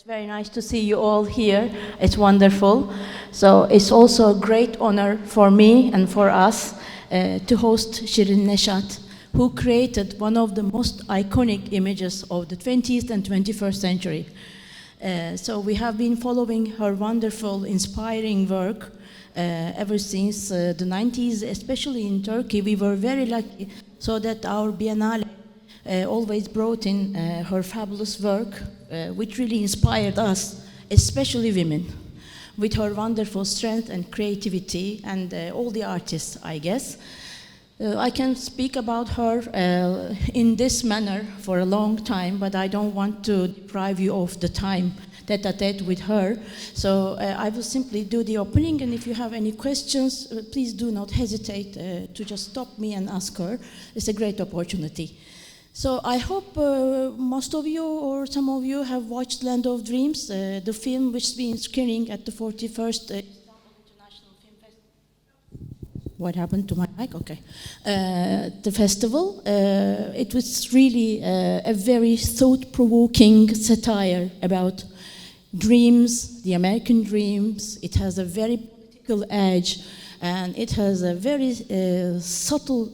Very nice to see you all here. It's wonderful. So it's also a great honor for me and for us to host Shirin Neshat, who created one of the most iconic images of the 20th and 21st century. So we have been following her wonderful, inspiring work ever since the 90s, especially in Turkey. We were very lucky so that our Biennale always brought in her fabulous work, which really inspired us, especially women, with her wonderful strength and creativity, and all the artists, I guess. I can speak about her in this manner for a long time, but I don't want to deprive you of the time tête-à-tête with her. So I will simply do the opening, and if you have any questions, please do not hesitate to just stop me and ask her. It's a great opportunity. So I hope most of you or some of you have watched Land of Dreams, the film which has been screening at the 41st Istanbul International Film Festival. What happened to my mic? Okay. The festival. It was really a very thought-provoking satire about dreams, the American dreams. It has a very political edge, and it has a very subtle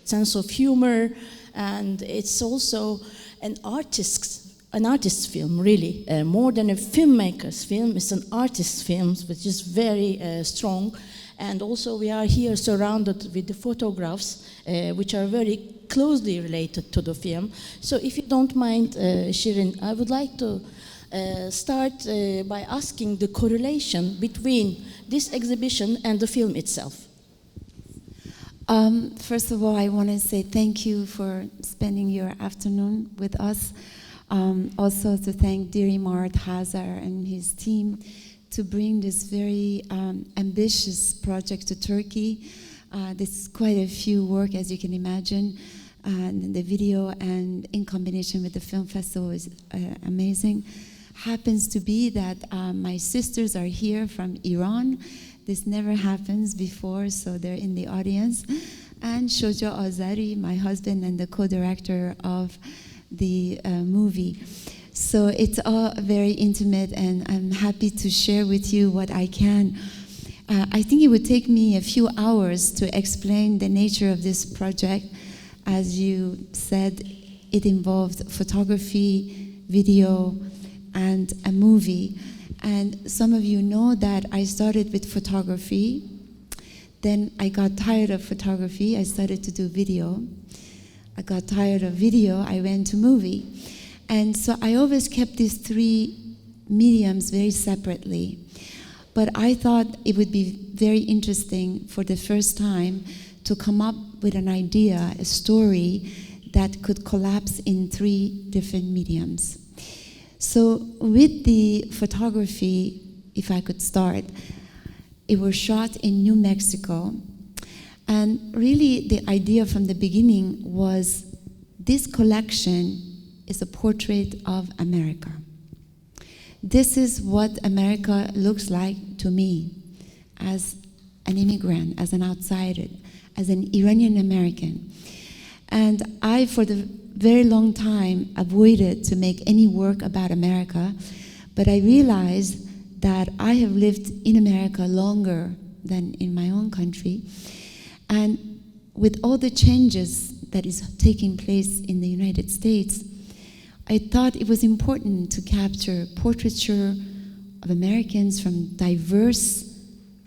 sense of humor. And it's also an artist's film, really. More than a filmmaker's film, it's an artist's film, which is very strong. And also we are here surrounded with the photographs, which are very closely related to the film. So if you don't mind, Shirin, I would like to start by asking the correlation between this exhibition and the film itself. First of all, I want to say thank you for spending your afternoon with us. Also to thank Dirimart, Hazar, and his team to bring this very ambitious project to Turkey. This is quite a few work, as you can imagine. And the video and in combination with the film festival is amazing. Happens to be that my sisters are here from Iran. This never happens before, so they're in the audience. And Shoja Azari, my husband and the co-director of the movie. So it's all very intimate, and I'm happy to share with you what I can. I think it would take me a few hours to explain the nature of this project. As you said, it involved photography, video, and a movie. And some of you know that I started with photography. Then I got tired of photography. I started to do video. I got tired of video. I went to movie. And so I always kept these three mediums very separately. But I thought it would be very interesting for the first time to come up with an idea, a story that could collapse in three different mediums. So with the photography, if I could start, it was shot in New Mexico. And really the idea from the beginning was this collection is a portrait of America. This is what America looks like to me as an immigrant, as an outsider, as an Iranian American. And I, for the very long time, avoided to make any work about America, but I realized that I have lived in America longer than in my own country. And with all the changes that is taking place in the United States, I thought it was important to capture portraiture of Americans from diverse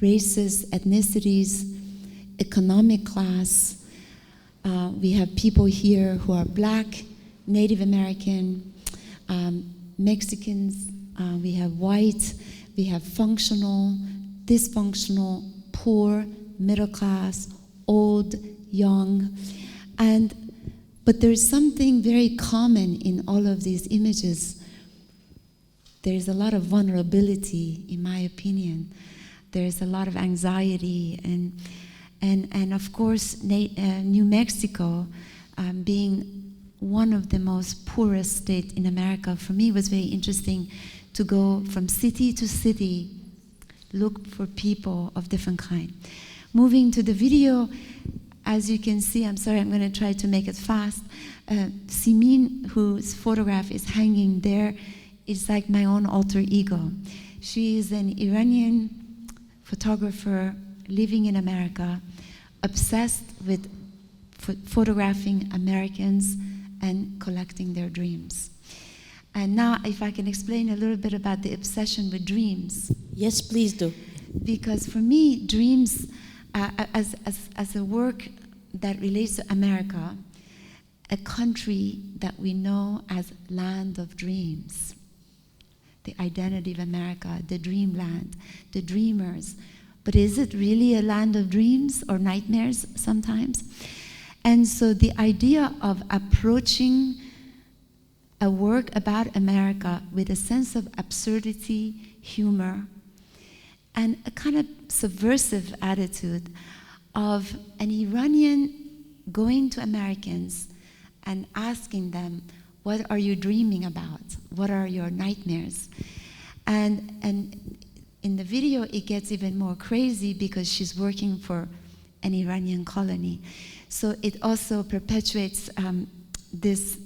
races, ethnicities, economic class. We have people here who are Black, Native American, Mexicans, we have white, we have functional, dysfunctional, poor, middle class, old, young. But there's something very common in all of these images. There's a lot of vulnerability, in my opinion. There's a lot of anxiety, and of course, New Mexico, being one of the most poorest states in America, for me was very interesting to go from city to city, look for people of different kind. Moving to the video, as you can see, I'm sorry, I'm going to try to make it fast. Simin, whose photograph is hanging there, is like my own alter ego. She is an Iranian photographer living in America, obsessed with photographing Americans and collecting their dreams. And now, if I can explain a little bit about the obsession with dreams. Yes, please do. Because for me, dreams, as a work that relates to America, a country that we know as land of dreams, the identity of America, the dreamland, the dreamers. But is it really a land of dreams or nightmares sometimes? And so the idea of approaching a work about America with a sense of absurdity, humor, and a kind of subversive attitude of an Iranian going to Americans and asking them, what are you dreaming about? What are your nightmares? And in the video, it gets even more crazy because she's working for an Iranian colony. So it also perpetuates this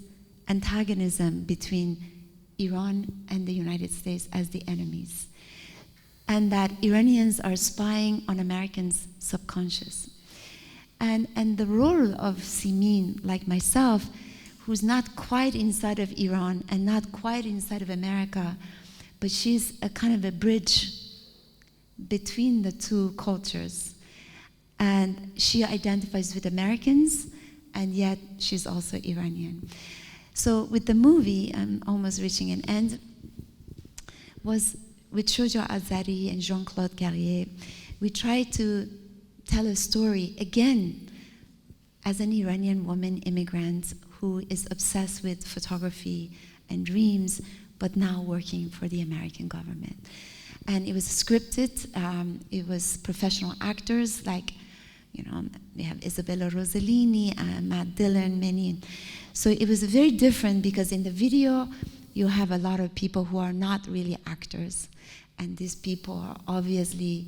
antagonism between Iran and the United States as the enemies. And that Iranians are spying on Americans' subconscious. And the role of Simin, like myself, who's not quite inside of Iran and not quite inside of America, but she's a kind of a bridge between the two cultures. And she identifies with Americans, and yet she's also Iranian. So with the movie, I'm almost reaching an end, was with Shoja Azari and Jean-Claude Guerrier, we tried to tell a story, again, as an Iranian woman immigrant who is obsessed with photography and dreams, but now working for the American government. And it was scripted, it was professional actors like, we have Isabella Rossellini, Matt Dillon, many. So it was very different because in the video, you have a lot of people who are not really actors. And these people are obviously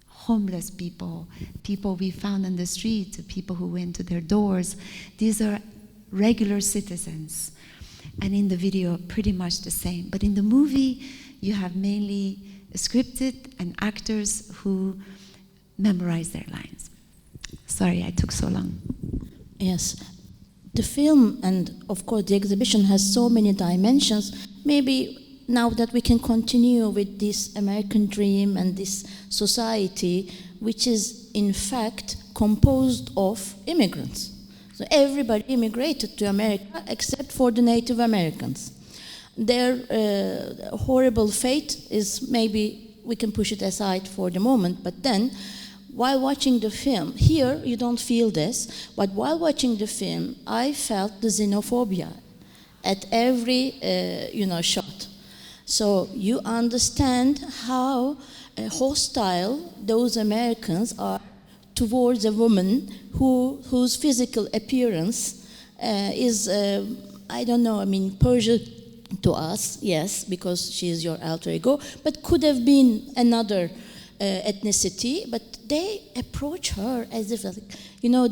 homeless people, people we found on the street, people who went to their doors. These are regular citizens. And in the video, pretty much the same. But in the movie, you have mainly scripted and actors who memorize their lines. Sorry, I took so long. Yes. The film and, of course, the exhibition has so many dimensions. Maybe now that we can continue with this American dream and this society, which is, in fact, composed of immigrants. So everybody immigrated to America except for the Native Americans. Their horrible fate is, maybe we can push it aside for the moment, but then while watching the film, here you don't feel this, but while watching the film, I felt the xenophobia at every shot. So you understand how hostile those Americans are towards a woman whose physical appearance is, Persian to us, yes, because she is your alter ego, but could have been another ethnicity, but they approach her as if,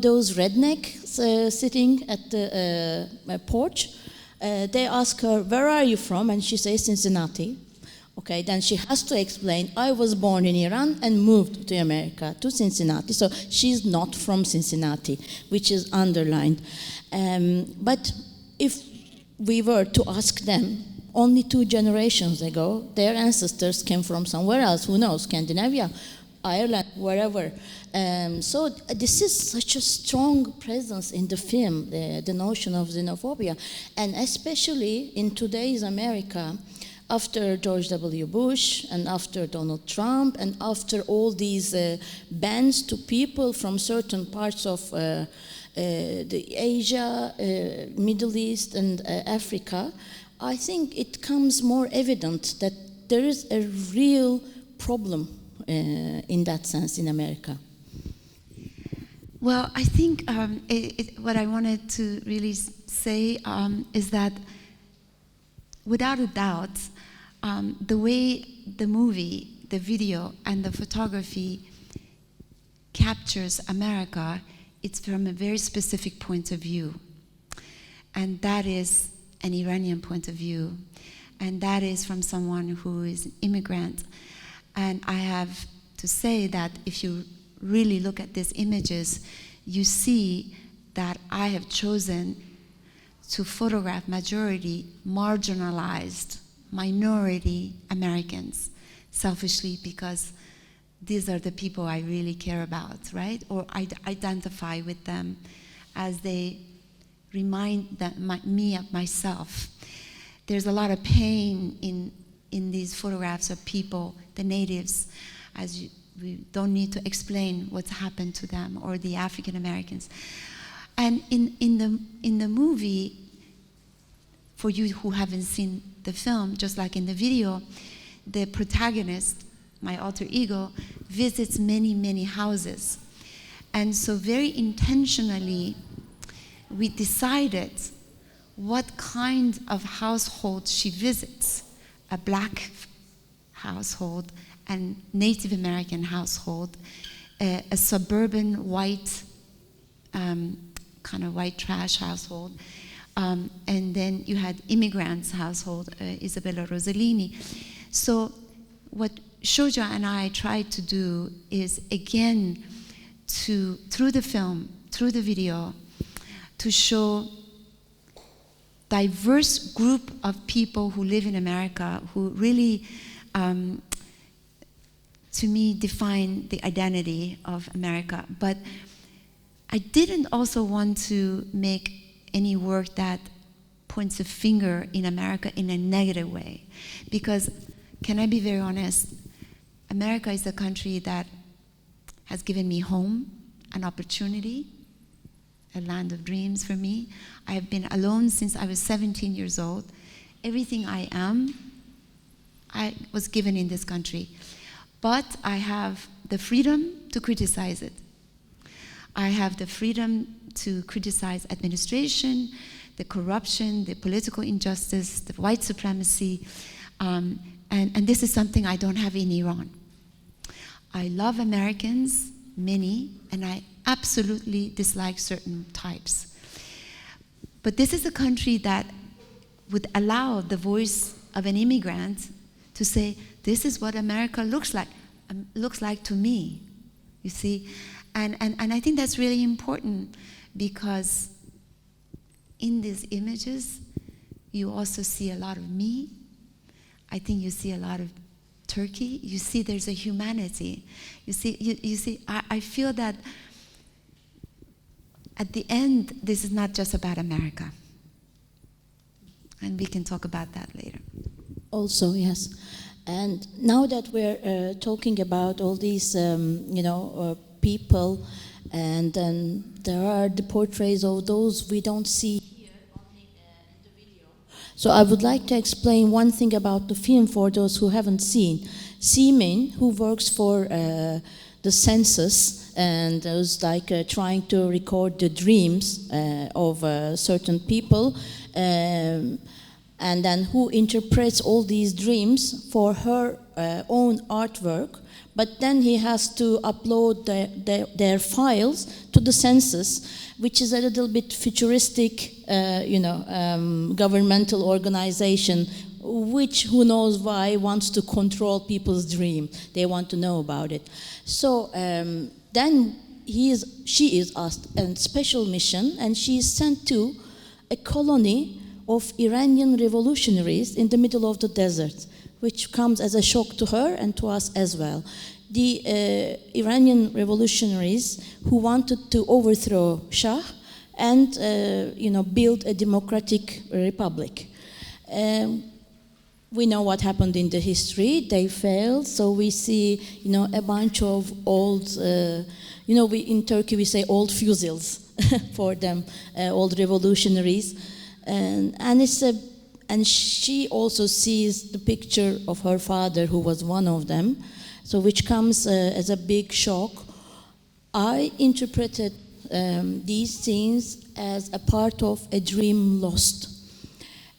those rednecks sitting at the porch, they ask her, where are you from? And she says, Cincinnati. Okay, then she has to explain, I was born in Iran and moved to America, to Cincinnati. So she's not from Cincinnati, which is underlined. But if we were to ask them, only 2 generations ago, their ancestors came from somewhere else, who knows, Scandinavia, Ireland, wherever. So this is such a strong presence in the film, the notion of xenophobia. And especially in today's America, after George W. Bush and after Donald Trump and after all these bans to people from certain parts of the Asia, Middle East and Africa, I think it comes more evident that there is a real problem in that sense in America. Well, I think what I wanted to really say is that without a doubt, the way the movie, the video, and the photography captures America, it's from a very specific point of view. And that is an Iranian point of view. and that is from someone who is an immigrant. And I have to say that if you really look at these images, you see that I have chosen to photograph majority marginalized minority Americans, selfishly, because these are the people I really care about, right? Or I identify with them as they remind me of myself. There's a lot of pain in these photographs of people, the natives, we don't need to explain what's happened to them, or the African Americans. And in the movie, for you who haven't seen the film, just like in the video, the protagonist, my alter ego, visits many, many houses. And so very intentionally, we decided what kind of household she visits. A black household and Native American household, a suburban white, kind of white trash household, and then you had immigrants' household, Isabella Rossellini. So what Shoja and I tried to do is, again, through the film, through the video, to show diverse group of people who live in America who really, to me, define the identity of America. But I didn't also want to make any work that points a finger in America in a negative way. Because, can I be very honest, America is a country that has given me home, an opportunity, a land of dreams for me. I have been alone since I was 17 years old. Everything I am, I was given in this country. But I have the freedom to criticize it. I have the freedom to criticize administration, the corruption, the political injustice, the white supremacy, and this is something I don't have in Iran. I love Americans, many, and I absolutely dislike certain types. But this is a country that would allow the voice of an immigrant to say, this is what America looks like to me, you see? And I think that's really important, because in these images, you also see a lot of me. I think you see a lot of Turkey. You see there's a humanity. You see, I feel that at the end, this is not just about America. And we can talk about that later. Also, yes. And now that we're talking about all these, people, and then there are the portraits of those we don't see here only in the video. So I would like to explain one thing about the film for those who haven't seen. Seamin, who works for the census and was like trying to record the dreams of certain people, and then who interprets all these dreams for her own artwork, but then he has to upload their files to the census, which is a little bit futuristic, governmental organization, which, who knows why, wants to control people's dream. They want to know about it. So then she is asked a special mission, and she is sent to a colony of Iranian revolutionaries in the middle of the desert, which comes as a shock to her and to us as well. The Iranian revolutionaries who wanted to overthrow Shah and build a democratic republic. We know what happened in the history. They failed, so we see a bunch of old, in Turkey we say old fusils for them, old revolutionaries. And she also sees the picture of her father, who was one of them, so which comes as a big shock. I interpreted these scenes as a part of a dream lost.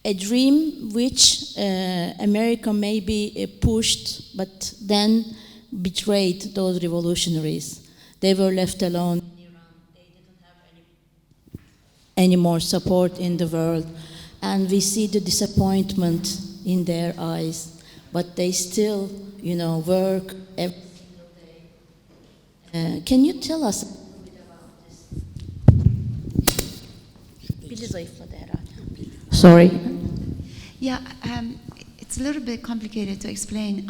A dream which America maybe pushed, but then betrayed those revolutionaries. They were left alone in Iran. They didn't have any more support in the world. And we see the disappointment in their eyes, but they still, work every single day. Can you tell us a bit about this? Bili zayıfladı herhalde. Sorry. Yeah, it's a little bit complicated to explain.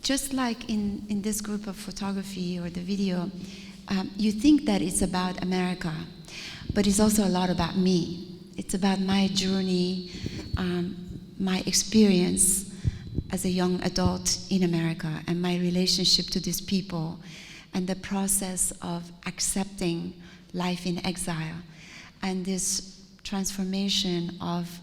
Just like in this group of photography or the video, you think that it's about America, but it's also a lot about me. It's about my journey, my experience as a young adult in America, and my relationship to these people, and the process of accepting life in exile, and this transformation of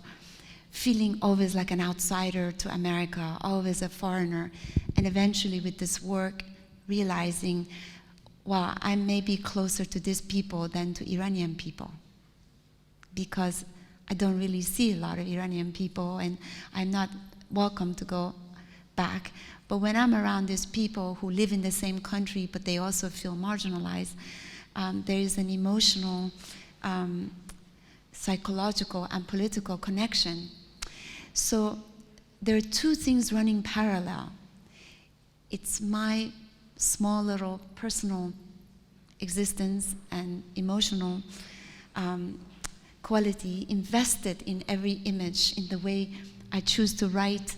feeling always like an outsider to America, always a foreigner, and eventually with this work realizing, well, I may be closer to these people than to Iranian people, because I don't really see a lot of Iranian people, and I'm not welcome to go back. But when I'm around these people who live in the same country, but they also feel marginalized, there is an emotional, psychological, and political connection. So there are two things running parallel. It's my small little personal existence and emotional quality invested in every image, in the way I choose to write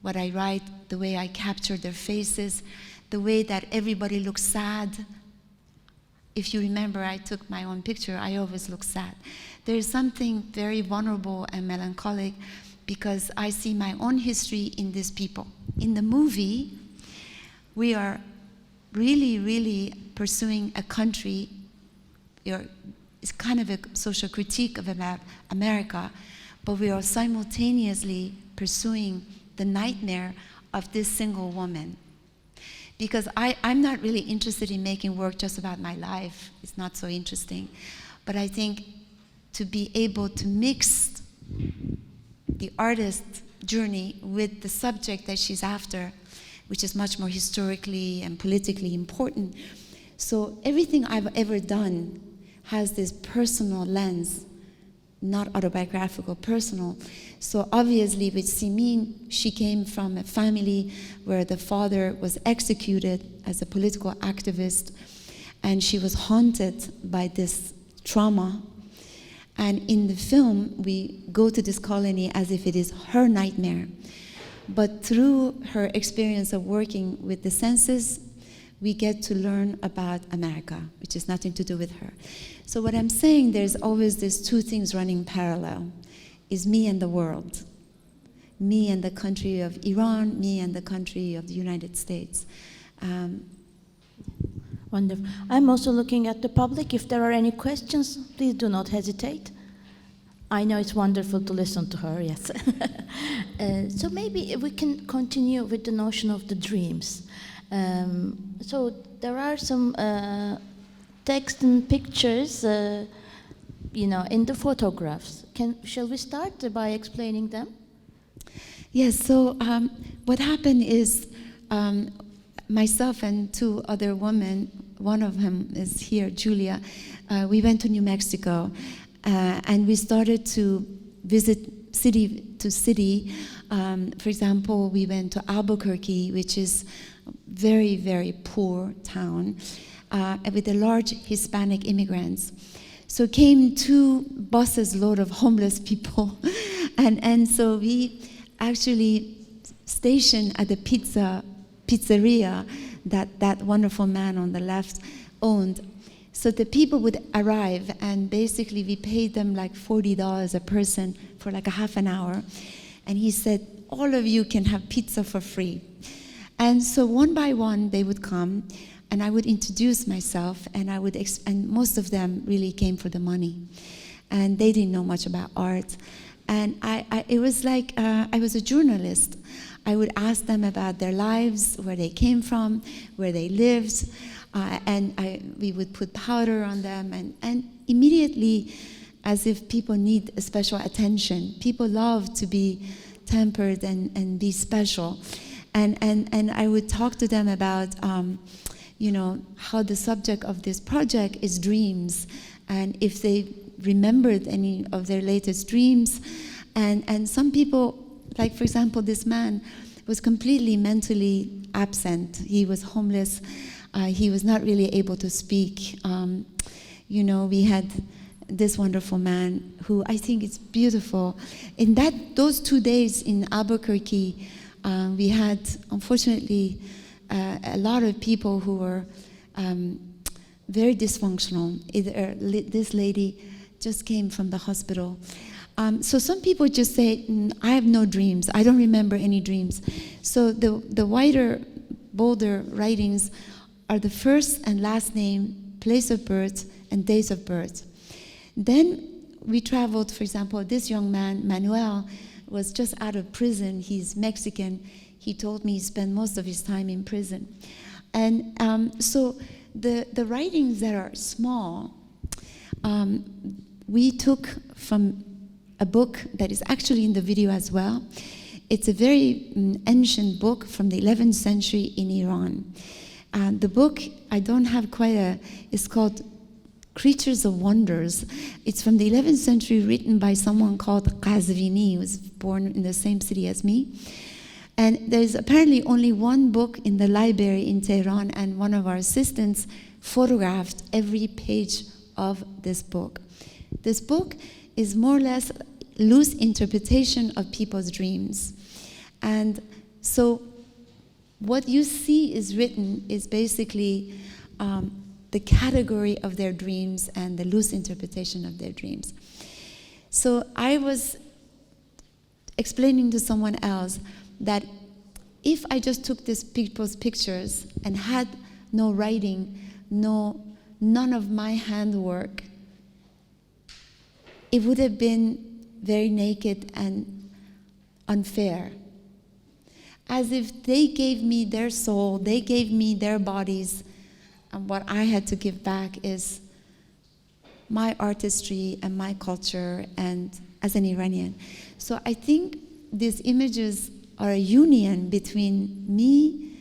what I write, the way I capture their faces, the way that everybody looks sad. If you remember, I took my own picture, I always look sad. There is something very vulnerable and melancholic because I see my own history in these people. In the movie, we are really, really pursuing a country. It's kind of a social critique of America, but we are simultaneously pursuing the nightmare of this single woman. Because I'm not really interested in making work just about my life. It's not so interesting. But I think to be able to mix the artist's journey with the subject that she's after, which is much more historically and politically important. So everything I've ever done has this personal lens, not autobiographical, personal. So obviously with Simin, she came from a family where the father was executed as a political activist, and she was haunted by this trauma. And in the film, we go to this colony as if it is her nightmare. But through her experience of working with the census, we get to learn about America, which has nothing to do with her. So what I'm saying, there's always these two things running parallel, is me and the world. Me and the country of Iran, me and the country of the United States. Wonderful. I'm also looking at the public. If there are any questions, please do not hesitate. I know it's wonderful to listen to her, yes. So maybe we can continue with the notion of the dreams. So there are some text and pictures, in the photographs. Shall we start by explaining them? Yes, so what happened is myself and two other women, one of them is here, Julia, we went to New Mexico and we started to visit city to city. For example, we went to Albuquerque, which is a very, very poor town with a large Hispanic immigrants. So came 2 buses load of homeless people. and so we actually stationed at the pizzeria that wonderful man on the left owned. So the people would arrive, and basically we paid them like $40 a person for like a half an hour. And he said, all of you can have pizza for free. And so one by one they would come, and I would introduce myself, and and most of them really came for the money. And they didn't know much about art. And it was like I was a journalist. I would ask them about their lives, where they came from, where they lived, and we would put powder on them, and immediately, as if people need a special attention. People love to be tempered and be special. And I would talk to them about, how the subject of this project is dreams, and if they remembered any of their latest dreams. And some people like for example, this man was completely mentally absent. He was homeless. He was not really able to speak. We had this wonderful man who I think is beautiful. In those 2 days in Albuquerque, we had, unfortunately, a lot of people who were very dysfunctional. This lady just came from the hospital. So some people just say, I have no dreams. I don't remember any dreams. So the wider, bolder writings are the first and last name, place of birth, and days of birth. Then we traveled, for example, this young man, Manuel, was just out of prison. He's Mexican. He told me he spent most of his time in prison. And so the writings that are small, we took from a book that is actually in the video as well. It's a very ancient book from the 11th century in Iran. The book, I don't have it's called Creatures of Wonders. It's from the 11th century, written by someone called Qazvini, who was born in the same city as me. And there's apparently only one book in the library in Tehran, and one of our assistants photographed every page of this book. This book is more or less loose interpretation of people's dreams. And so what you see is written is basically the category of their dreams and the loose interpretation of their dreams. So I was explaining to someone else that if I just took these people's pictures and had no writing, none of my handwork, it would have been very naked and unfair. As if they gave me their soul, they gave me their bodies, and what I had to give back is my artistry and my culture, and as an Iranian. So I think these images are a union between me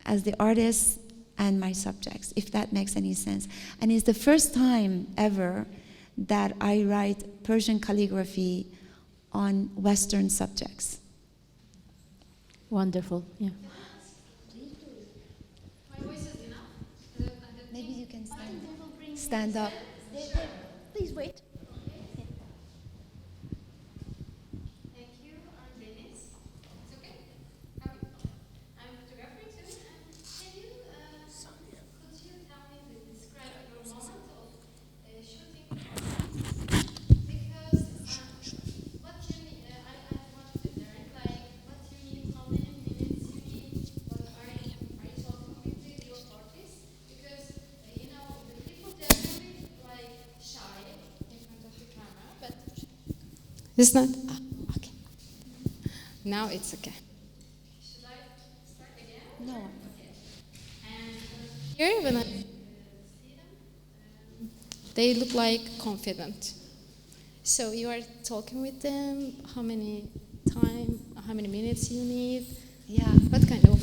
as the artist and my subjects, if that makes any sense. And it's the first time ever that I write Persian calligraphy on Western subjects. Wonderful, yeah. My voice is enough. Maybe you can stand up. Please wait. Thank you, Dennis. It's okay? I'm photographer too. Can you, could you tell me, describe your moment of shooting? Because what you need, I want to learn, like what you need, how many minutes you need, what are you talking with your artists? Because, the people generally like shy in front of the camera, but it's not. Okay. Now it's okay. Should I start again? No. Okay. And here, when I see them, they look like confident. So you are talking with them. How many minutes you need? Yeah. What kind of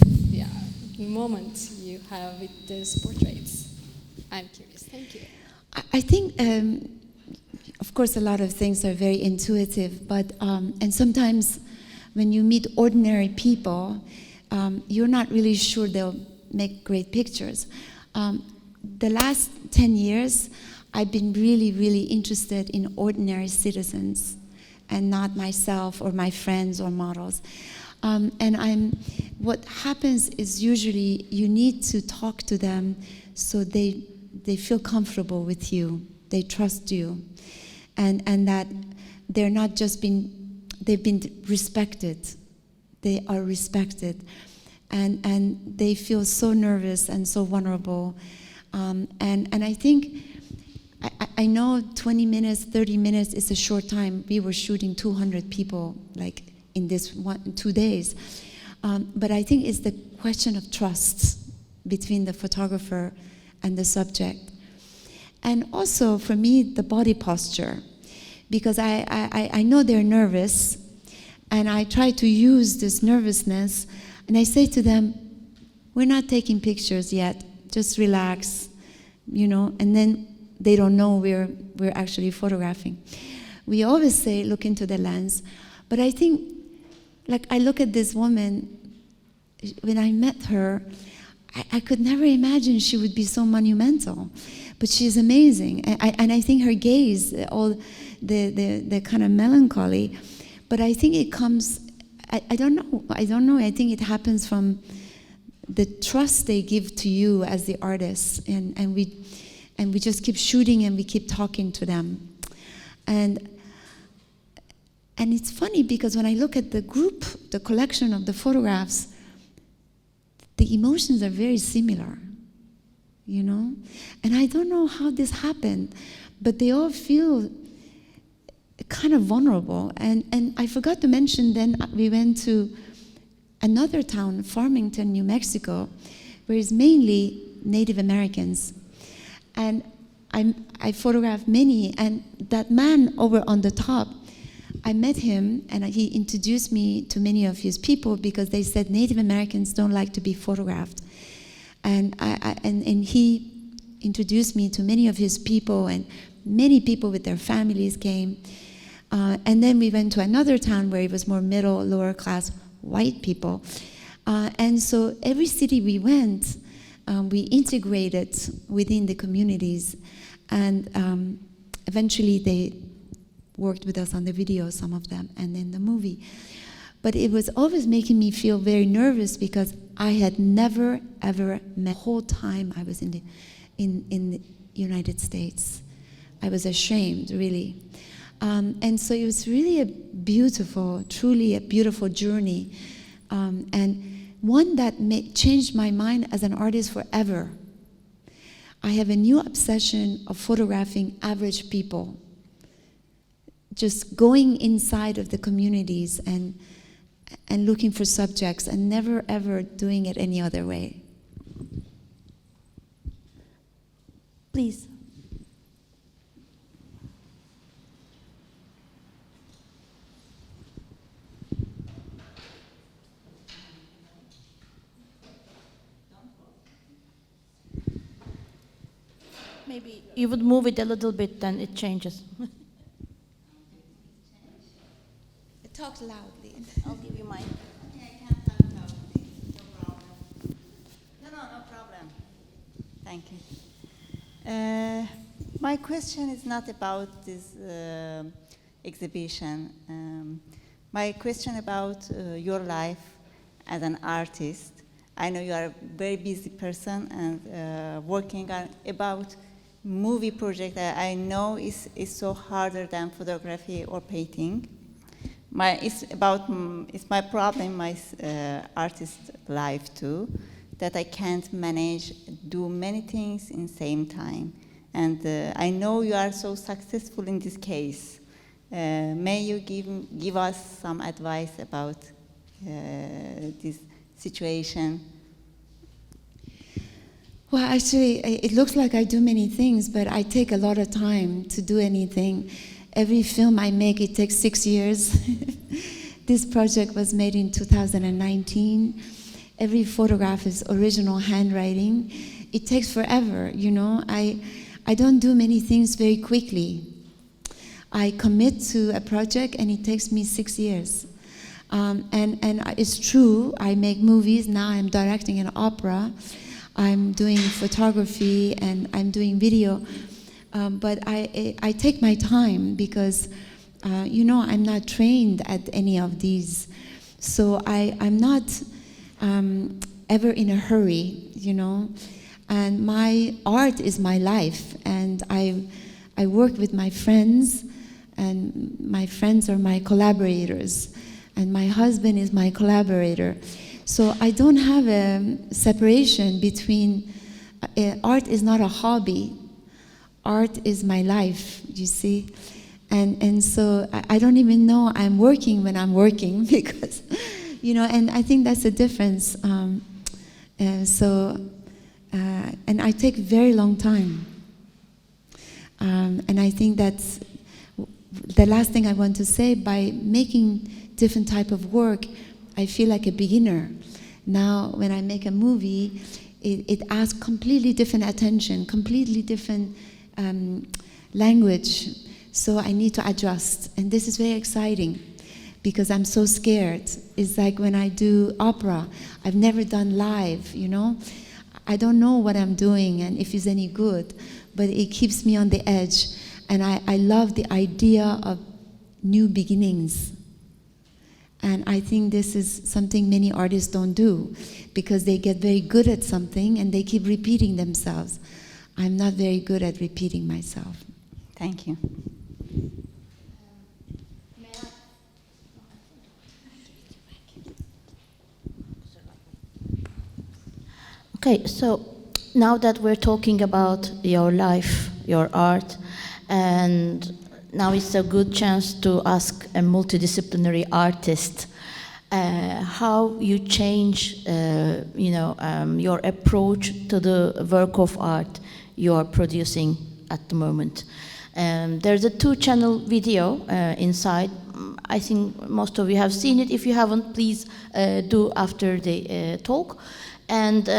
moment you have with these portraits? I'm curious. Thank you. I think, of course, a lot of things are very intuitive, but and sometimes when you meet ordinary people, you're not really sure they'll make great pictures. The last 10 years, I've been really, really interested in ordinary citizens and not myself or my friends or models. What happens is usually you need to talk to them so they feel comfortable with you, they trust you, and that they're not just they've been respected, they are respected, and they feel so nervous and so vulnerable, and I think, I know 20 minutes, 30 minutes is a short time. We were shooting 200 people like in this 2 days. But I think it's the question of trust between the photographer and the subject. And also for me, the body posture, because I know they're nervous, and I try to use this nervousness, and I say to them, we're not taking pictures yet, just relax, and then they don't know we're actually photographing. We always say, look into the lens, but I think like I look at this woman, when I met her, I could never imagine she would be so monumental, but she's amazing. And I think her gaze, all the kind of melancholy, but I think it comes, I don't know, I think it happens from the trust they give to you as the artist, and we just keep shooting and we keep talking to them. And it's funny because when I look at the group, the collection of the photographs, the emotions are very similar, you know? And I don't know how this happened, but they all feel kind of vulnerable. And I forgot to mention, then we went to another town, Farmington, New Mexico, where it's mainly Native Americans. And I photographed many, and that man over on the top, I met him, and he introduced me to many of his people because they said Native Americans don't like to be photographed. And he introduced me to many of his people, and many people with their families came. And then we went to another town where it was more middle, lower class, white people. And so every city we went, we integrated within the communities, and eventually they worked with us on the video, some of them, and then the movie. But it was always making me feel very nervous because I had never, ever met the whole time I was in the United States. I was ashamed, really. And so it was really a beautiful, truly a beautiful journey, and one that changed my mind as an artist forever. I have a new obsession of photographing average people, just going inside of the communities and looking for subjects and never ever doing it any other way. Please. Maybe you would move it a little bit, then it changes. Talk loudly. I'll give you mine. Okay, I can talk loudly. No problem. No problem. Thank you. My question is not about this exhibition. My question about your life as an artist. I know you are a very busy person and working on about movie project. I know is so harder than photography or painting. It's my problem, my artist life too, that I can't manage do many things in same time. And I know you are so successful in this case. May you give us some advice about this situation? Well, actually, it looks like I do many things, but I take a lot of time to do anything. Every film I make, it takes 6 years. This project was made in 2019. Every photograph is original handwriting. It takes forever, you know. I don't do many things very quickly. I commit to a project and it takes me 6 years. And it's true, I make movies. Now I'm directing an opera. I'm doing photography and I'm doing video. But I take my time because, you know, I'm not trained at any of these. So I'm not ever in a hurry, you know. And my art is my life. And I work with my friends, and my friends are my collaborators. And my husband is my collaborator. So I don't have a separation between, art is not a hobby. Art is my life, you see? And so I don't even know I'm working when I'm working because, you know, and I think that's the difference. And I take very long time. And I think that's the last thing I want to say. By making different type of work, I feel like a beginner. Now, when I make a movie, it asks completely different attention, completely different language, so I need to adjust, and this is very exciting. because I'm so scared. It's like when I do opera, I've never done live, you know. I don't know what I'm doing and if it's any good, but it keeps me on the edge. And I love the idea of new beginnings. And I think this is something many artists don't do, because they get very good at something and they keep repeating themselves. I'm not very good at repeating myself. Thank you. Okay, so now that we're talking about your life, your art, and now it's a good chance to ask a multidisciplinary artist how you change, your approach to the work of art you are producing at the moment. There's a 2-channel video inside. I think most of you have seen it. If you haven't, please do after the talk. And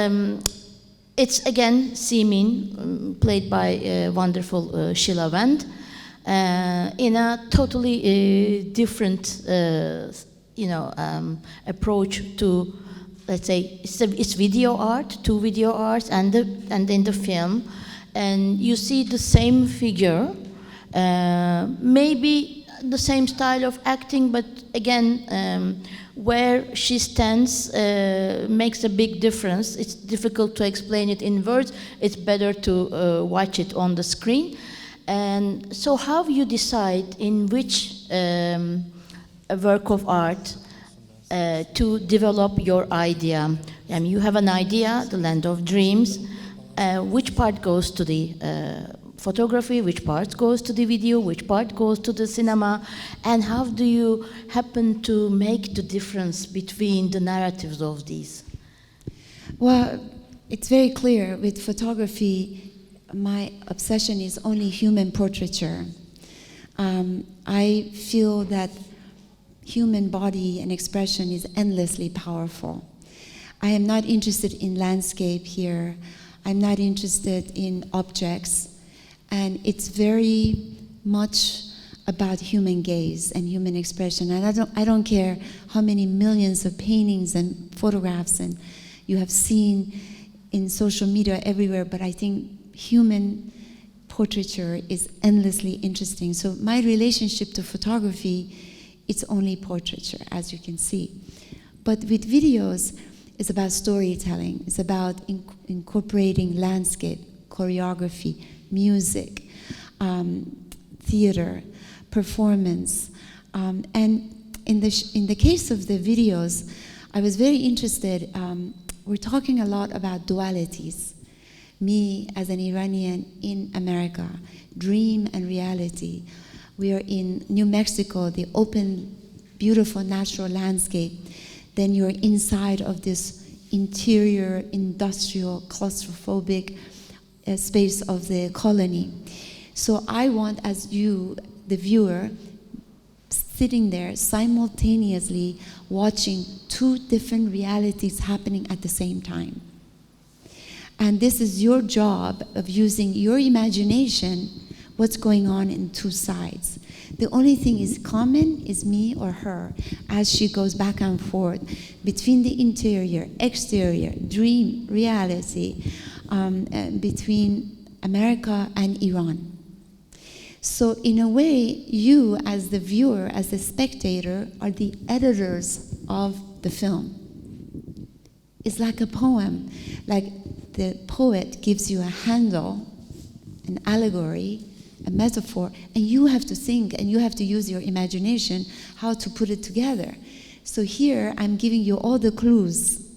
it's again Simin, played by wonderful Sheila Wend, in a totally different, approach to, let's say, it's video art, 2 video arts, and then the film, and you see the same figure, maybe the same style of acting, but again, where she stands makes a big difference. It's difficult to explain it in words. It's better to watch it on the screen. And so how you decide in which work of art to develop your idea? I mean, you have an idea, the Land of Dreams. Which part goes to the photography, which part goes to the video, which part goes to the cinema, and how do you happen to make the difference between the narratives of these? Well, it's very clear with photography, my obsession is only human portraiture. I feel that human body and expression is endlessly powerful. I am not interested in landscape here. I'm not interested in objects. And it's very much about human gaze and human expression. And I don't care how many millions of paintings and photographs and you have seen in social media everywhere, but I think human portraiture is endlessly interesting. So my relationship to photography, it's only portraiture, as you can see. But with videos, it's about storytelling. It's about incorporating landscape, choreography, music, theater, performance. And in the case of the videos, I was very interested. We're talking a lot about dualities. Me as an Iranian in America, dream and reality. We are in New Mexico, the open, beautiful natural landscape. Then you're inside of this interior, industrial, claustrophobic space of the colony. So I want, as you, the viewer, sitting there simultaneously watching 2 different realities happening at the same time. And this is your job of using your imagination, what's going on in 2 sides. The only thing is common is me or her as she goes back and forth between the interior, exterior, dream, reality, between America and Iran. So in a way, you as the viewer, as the spectator, are the editors of the film. It's like a poem. Like the poet gives you a handle, an allegory, a metaphor, and you have to think and you have to use your imagination how to put it together. So here I'm giving you all the clues,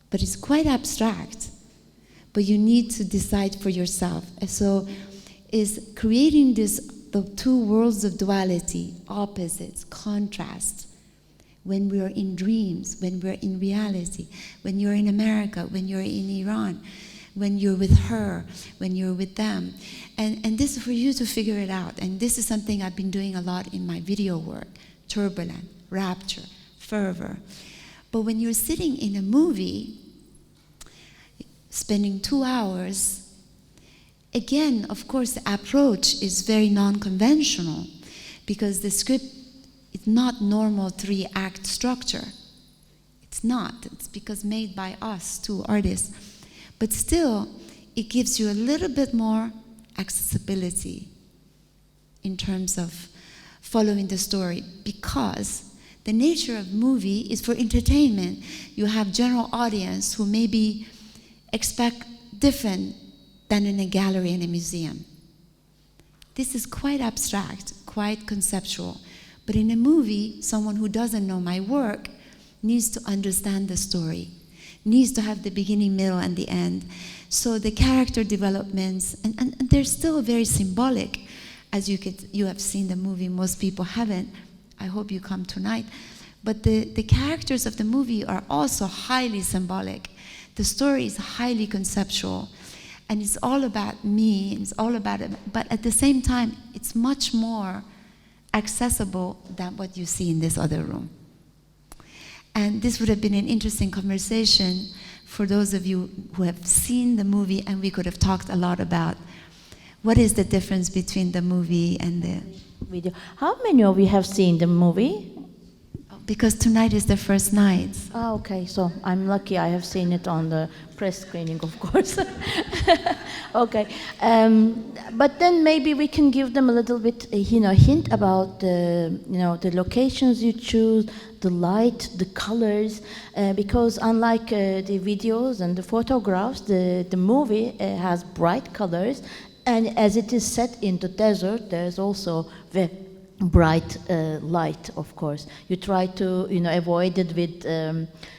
but it's quite abstract, but you need to decide for yourself. And so is creating the 2 worlds of duality, opposites, contrast, when we are in dreams, when we're in reality, when you're in America, when you're in Iran, when you're with her, when you're with them. And this is for you to figure it out. And this is something I've been doing a lot in my video work. Turbulent, rapture, fervor. But when you're sitting in a movie, spending 2 hours, again, of course, the approach is very non-conventional because the script it's not normal 3-act structure. It's not. It's because made by us, two artists. But still, it gives you a little bit more accessibility in terms of following the story, because the nature of movie is for entertainment. You have general audience who maybe expect different than in a gallery and a museum. This is quite abstract, quite conceptual. But in a movie, someone who doesn't know my work needs to understand the story, needs to have the beginning, middle, and the end. So the character developments, and they're still very symbolic. As you have seen the movie, most people haven't. I hope you come tonight. But the characters of the movie are also highly symbolic. The story is highly conceptual. And it's all about me, it's all about it. But at the same time, it's much more accessible than what you see in this other room. And this would have been an interesting conversation for those of you who have seen the movie, and we could have talked a lot about what is the difference between the movie and the Video. How many of you have seen the movie? because tonight is the first night. Ah, okay, so I'm lucky I have seen it on the press screening, of course. Okay, but then maybe we can give them a little bit, hint about the locations you choose, the light, the colors, because unlike the videos and the photographs, the movie has bright colors, and as it is set in the desert, there's also the bright light, of course. You try to, avoid it with,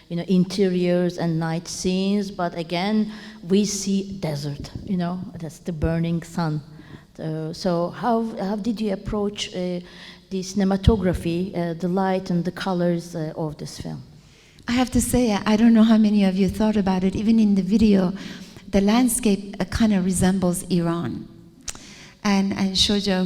interiors and night scenes, but again, we see desert, that's the burning sun. So how did you approach the cinematography, the light and the colors of this film? I have to say, I don't know how many of you thought about it. Even in the video, the landscape kind of resembles Iran. And Shoja,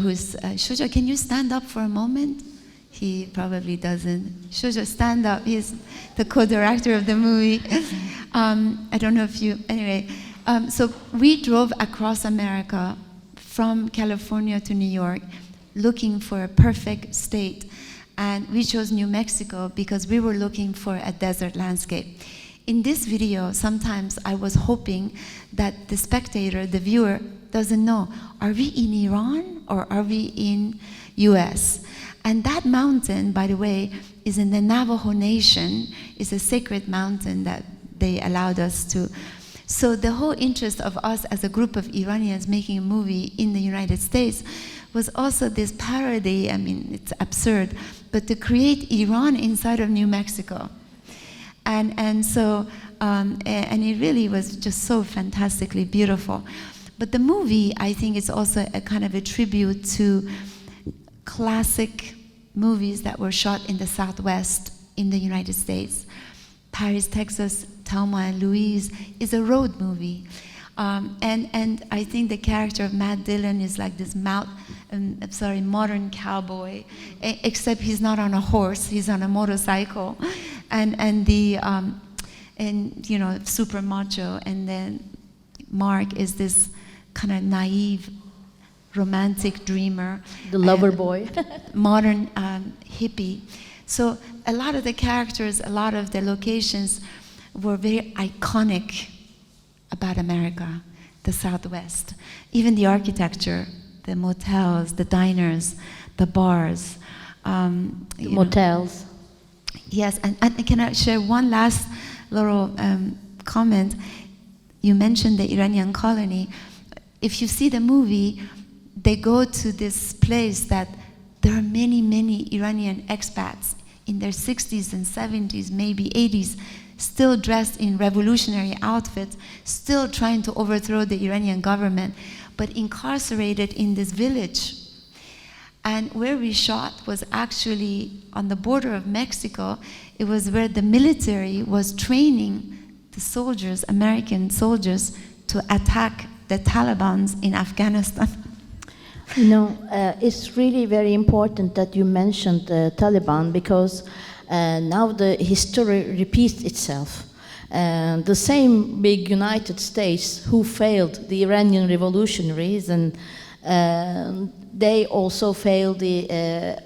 Shoja, can you stand up for a moment? He probably doesn't. Shoja, stand up. He's the co-director of the movie. I don't know if you, anyway. So we drove across America from California to New York looking for a perfect state. And we chose New Mexico because we were looking for a desert landscape. In this video, sometimes I was hoping that the spectator, the viewer, doesn't know, are we in Iran or are we in US? And that mountain, by the way, is in the Navajo Nation. It's a sacred mountain that they allowed us to. So the whole interest of us as a group of Iranians making a movie in the United States was also this parody. I mean, it's absurd, but to create Iran inside of New Mexico. And it really was just so fantastically beautiful. But the movie, I think, is also a kind of a tribute to classic movies that were shot in the Southwest in the United States. Paris, Texas, Thelma and Louise is a road movie. And I think the character of Matt Dillon is like this modern cowboy, except he's not on a horse, he's on a motorcycle. And super macho. And then Mark is this kind of naive, romantic dreamer. The lover boy. Modern hippie. So a lot of the characters, a lot of the locations were very iconic about America, the Southwest. Even the architecture, the motels, the diners, the bars. Motels. Yes, and can I share one last little comment? You mentioned the Iranian Colony. If you see the movie, they go to this place that there are many, many Iranian expats in their 60s and 70s, maybe 80s, still dressed in revolutionary outfits, still trying to overthrow the Iranian government, but incarcerated in this village. And where we shot was actually on the border of Mexico. It was where the military was training the soldiers, American soldiers, to attack the Taliban in Afghanistan. It's really very important that you mentioned the Taliban, because now the history repeats itself. The same big United States who failed the Iranian revolutionaries, and they also failed the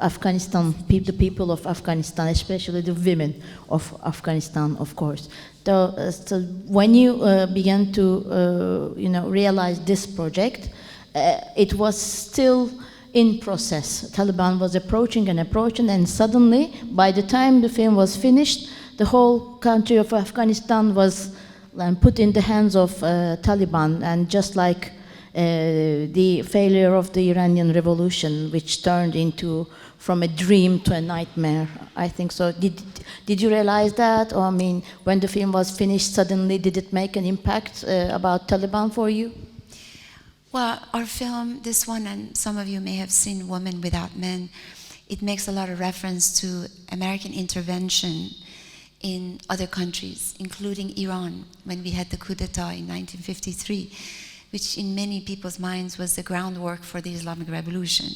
Afghanistan, the people of Afghanistan, especially the women of Afghanistan, of course. So when you began to, realize this project, it was still in process. Taliban was approaching, and suddenly, by the time the film was finished, the whole country of Afghanistan was put in the hands of Taliban, and just like the failure of the Iranian Revolution, which turned from a dream to a nightmare. I think so. Did you realize that? Or, I mean, when the film was finished, suddenly did it make an impact about Taliban for you? Well, our film, this one, and some of you may have seen Women Without Men, it makes a lot of reference to American intervention in other countries, including Iran, when we had the coup d'etat in 1953, which in many people's minds was the groundwork for the Islamic Revolution.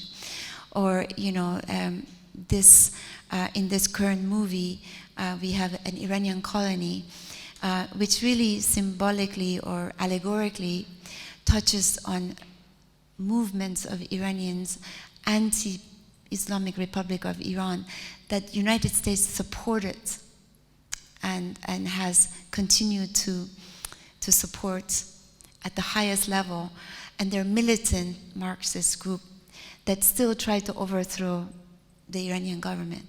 Or, in this current movie, we have an Iranian colony, which really symbolically or allegorically touches on movements of Iranians, anti-Islamic Republic of Iran, that United States supported and has continued to support at the highest level, and they're militant Marxist group that still try to overthrow the Iranian government.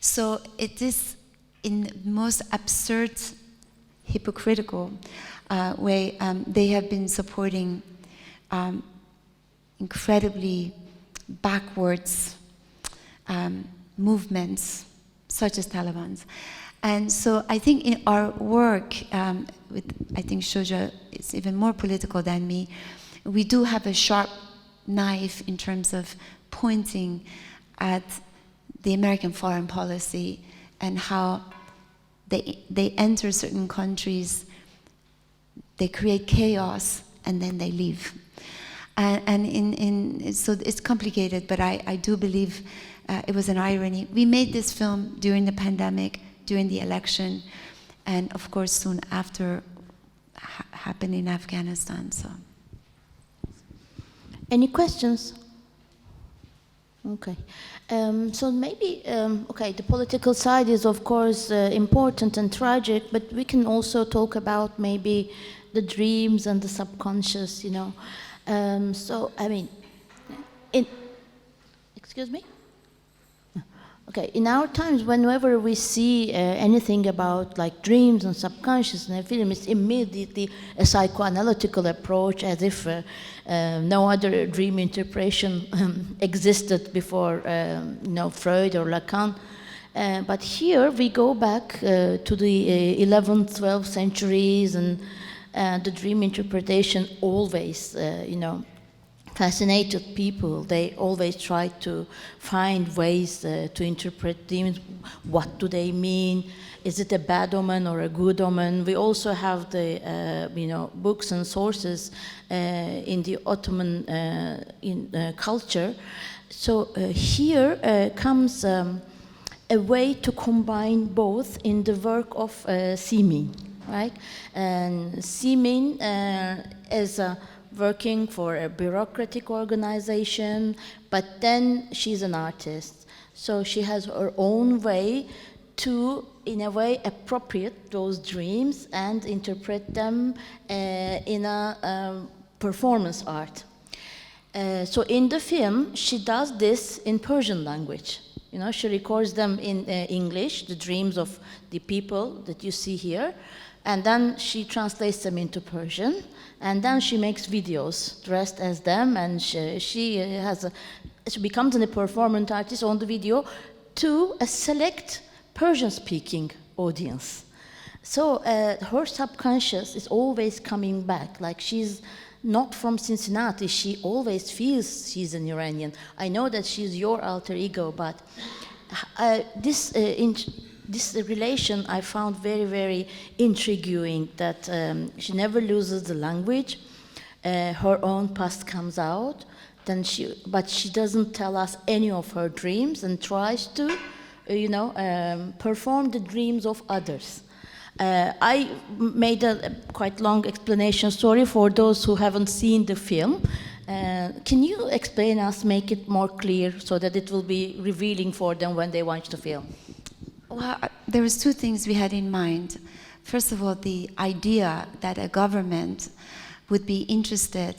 So it is in the most absurd, hypocritical way, they have been supporting incredibly backwards movements such as Taliban's. And so I think in our work, I think Shoja is even more political than me, we do have a sharp knife in terms of pointing at the American foreign policy and how they enter certain countries, they create chaos, and then they leave. So it's complicated, but I do believe it was an irony. We made this film during the pandemic, during the election, and of course soon after happened in Afghanistan. So, any questions? Okay. So maybe, the political side is of course important and tragic, but we can also talk about maybe the dreams and the subconscious, So, I mean, excuse me? Okay, in our times, whenever we see anything about like dreams and subconscious in a film, it's immediately a psychoanalytical approach, as if no other dream interpretation existed before, Freud or Lacan. But here we go back to the 11th, 12th centuries, and the dream interpretation always, fascinated people. They always try to find ways to interpret dreams. What do they mean? Is it a bad omen or a good omen? We also have the books and sources in the Ottoman culture. So here comes a way to combine both in the work of Simin, right? And Simin is working for a bureaucratic organization, but then she's an artist. So she has her own way to, in a way, appropriate those dreams and interpret them in a performance art. So in the film, she does this in Persian language. She records them in English, the dreams of the people that you see here, and then she translates them into Persian, and then she makes videos dressed as them, and she becomes a performance artist on the video to a select Persian-speaking audience. So her subconscious is always coming back, like she's not from Cincinnati, she always feels she's an Iranian. I know that she's your alter ego, but this relation I found very, very intriguing, that she never loses the language. Her own past comes out, but she doesn't tell us any of her dreams and tries to, perform the dreams of others. I made a quite long explanation, sorry for those who haven't seen the film. Can you explain us, make it more clear so that it will be revealing for them when they watch the film? Well, there was two things we had in mind. First of all, the idea that a government would be interested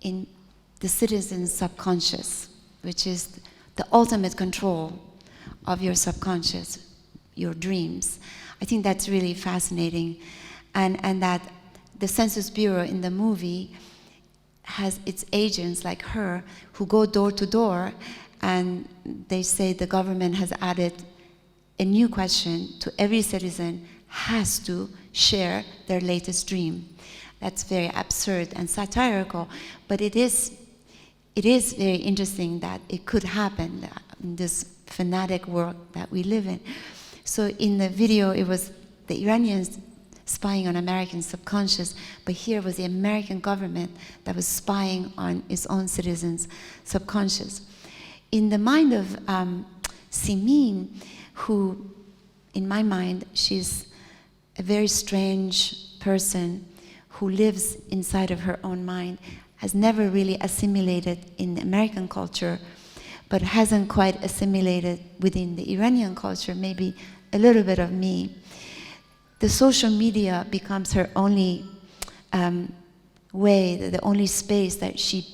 in the citizen's subconscious, which is the ultimate control of your subconscious, your dreams. I think that's really fascinating. And that the Census Bureau in the movie has its agents like her who go door to door, and they say the government has added a new question to every citizen has to share their latest dream. That's very absurd and satirical, but it is very interesting that it could happen in this fanatic world that we live in. So in the video, it was the Iranians spying on American subconscious, but here was the American government that was spying on its own citizens' subconscious. In the mind of Simin, who, in my mind, she's a very strange person who lives inside of her own mind, has never really assimilated in American culture, but hasn't quite assimilated within the Iranian culture, maybe a little bit of me. The social media becomes her only way, the only space that she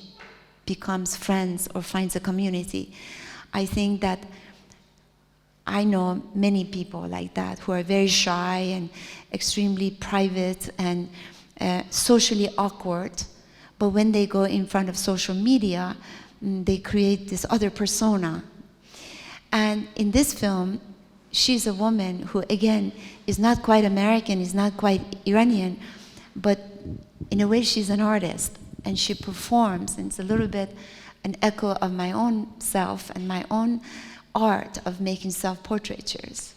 becomes friends or finds a community. I think that I know many people like that who are very shy and extremely private and socially awkward, but when they go in front of social media, they create this other persona. And in this film, she's a woman who, again, is not quite American, is not quite Iranian, but in a way she's an artist, and she performs, and it's a little bit an echo of my own self and my own art of making self-portraitures.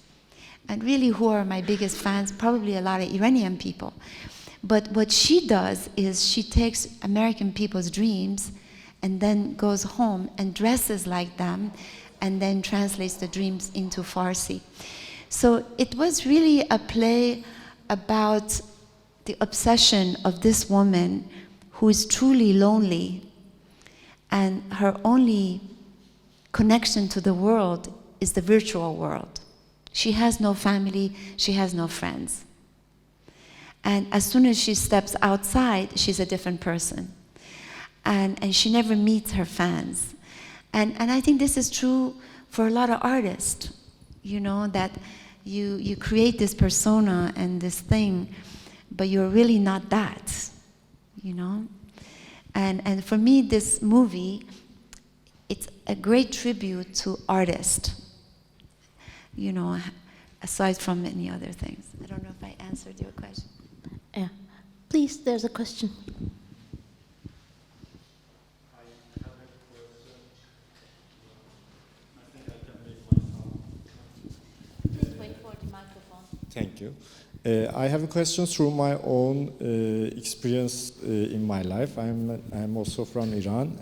And really, who are my biggest fans? Probably a lot of Iranian people. But what she does is she takes American people's dreams and then goes home and dresses like them and then translates the dreams into Farsi. So it was really a play about the obsession of this woman who is truly lonely, and her only connection to the world is the virtual world. She has no family, she has no friends. And as soon as she steps outside, she's a different person. And she never meets her fans. And I think this is true for a lot of artists, you know, that you create this persona and this thing, but you're really not that, you know? And for me, this movie, it's a great tribute to artists, you know, aside from many other things. I don't know if I answered your question. Yeah. Please, there's a question. Please wait for the microphone. Thank you. I have a question through my own experience in my life. I'm also from Iran,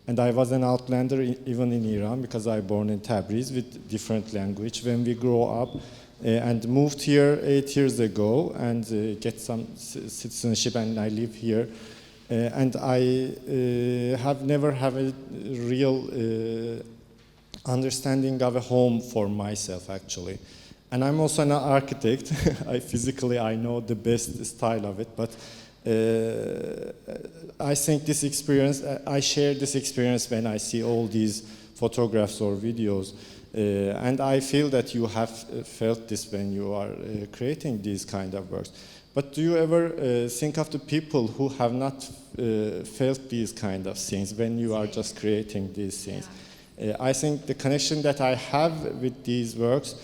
and I was an outlander even in Iran because I born in Tabriz with different language. When we grow up and moved here 8 years ago and get some citizenship, and I live here, and I have never have a real understanding of a home for myself actually. And I'm also an architect. I know the best style of it, but I think this experience, I share this experience when I see all these photographs or videos, and I feel that you have felt this when you are creating these kind of works. But do you ever think of the people who have not felt these kind of things when you are just creating these things? I think the connection that I have with these works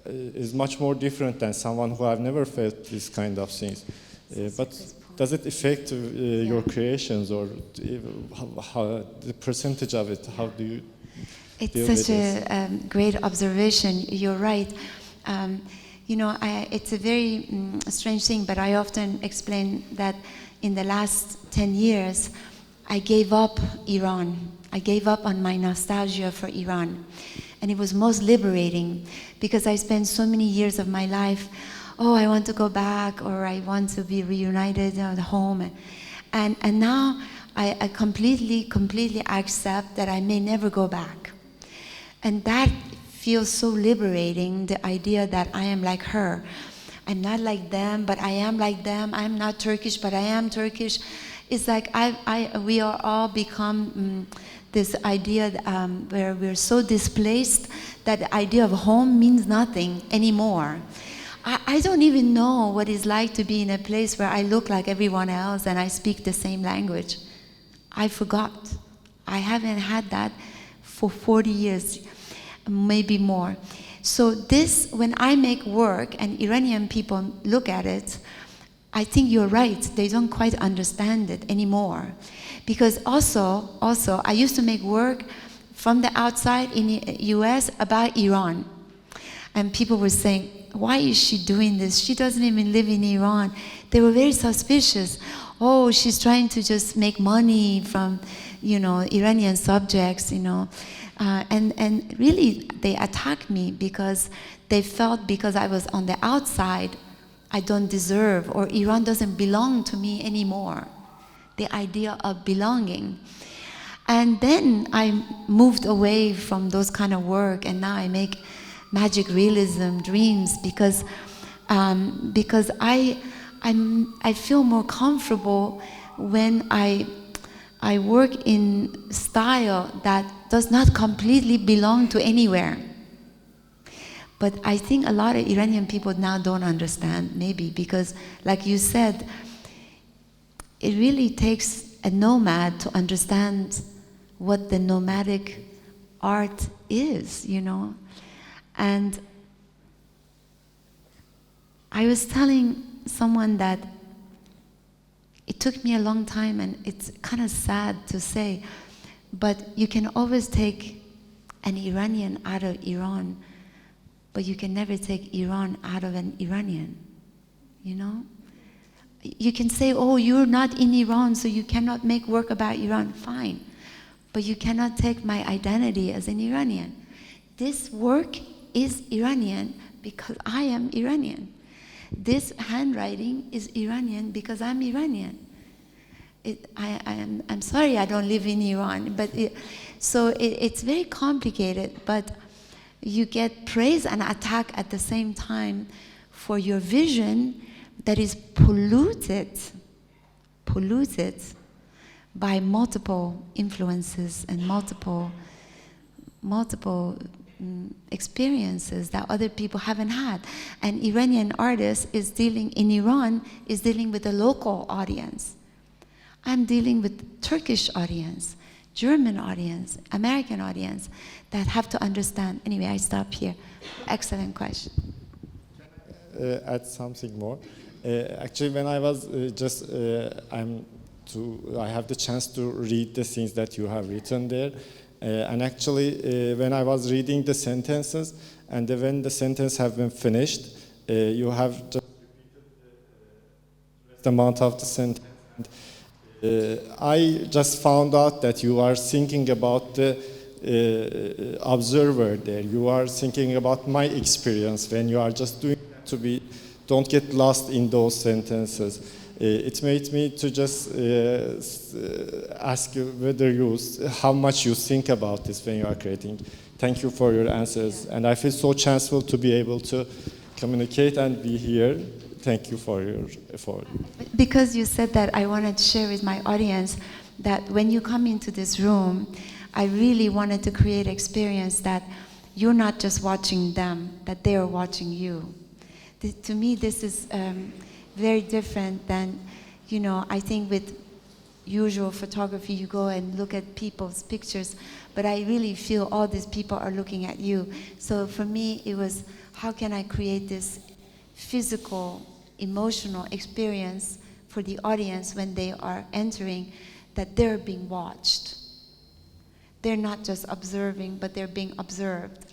is much more different than someone who have never felt this kind of things. But does it affect your creations, or how the percentage of it? How do you deal with It's such a great observation. You're right. You know, it's a very strange thing, but I often explain that in the last 10 years, I gave up Iran. I gave up on my nostalgia for Iran. And it was most liberating because I spent so many years of my life, oh, I want to go back, or I want to be reunited at home. And now I completely accept that I may never go back. And that feels so liberating, the idea that I am like her. I'm not like them, but I am like them. I'm not Turkish, but I am Turkish. It's like we are all become this idea where we're so displaced that the idea of home means nothing anymore. I don't even know what it's like to be in a place where I look like everyone else and I speak the same language. I forgot. I haven't had that for 40 years, maybe more. So this, when I make work and Iranian people look at it, I think you're right, they don't quite understand it anymore. Because also, I used to make work from the outside in the US about Iran. And people were saying, why is she doing this? She doesn't even live in Iran. They were very suspicious. Oh, she's trying to just make money from, Iranian subjects, And really, they attacked me because they felt because I was on the outside, I don't deserve, or Iran doesn't belong to me anymore. The idea of belonging. And then I moved away from those kind of work, and now I make magic realism dreams because I feel more comfortable when I work in style that does not completely belong to anywhere. But I think a lot of Iranian people now don't understand, maybe, because like you said, it really takes a nomad to understand what the nomadic art is, And I was telling someone that it took me a long time, and it's kind of sad to say, but you can always take an Iranian out of Iran, but you can never take Iran out of an Iranian, You can say, oh, you're not in Iran, so you cannot make work about Iran. Fine. But you cannot take my identity as an Iranian. This work is Iranian because I am Iranian. This handwriting is Iranian because I'm Iranian. I'm sorry I don't live in Iran, but it's very complicated, but you get praise and attack at the same time for your vision that is polluted by multiple influences and multiple experiences that other people haven't had. An Iranian artist in Iran is dealing with a local audience. I'm dealing with Turkish audience, German audience, American audience that have to understand. Anyway, I stop here. Excellent question. Add something more. Actually, when I was I have the chance to read the things that you have written there. And actually, when I was reading the sentences, and when the sentence have been finished, you have just repeated the amount of the sentence. I just found out that you are thinking about the observer there. You are thinking about my experience when you are just doing that don't get lost in those sentences. It made me to just ask you how much you think about this when you are creating. Thank you for your answers, and I feel so chanceful to be able to communicate and be here. Thank you for your effort. Because you said that, I wanted to share with my audience that when you come into this room, I really wanted to create experience that you're not just watching them, that they are watching you. To me, this is very different than, I think with usual photography, you go and look at people's pictures, but I really feel all these people are looking at you. So for me, it was, how can I create this physical, emotional experience for the audience when they are entering, that they're being watched. They're not just observing, but they're being observed.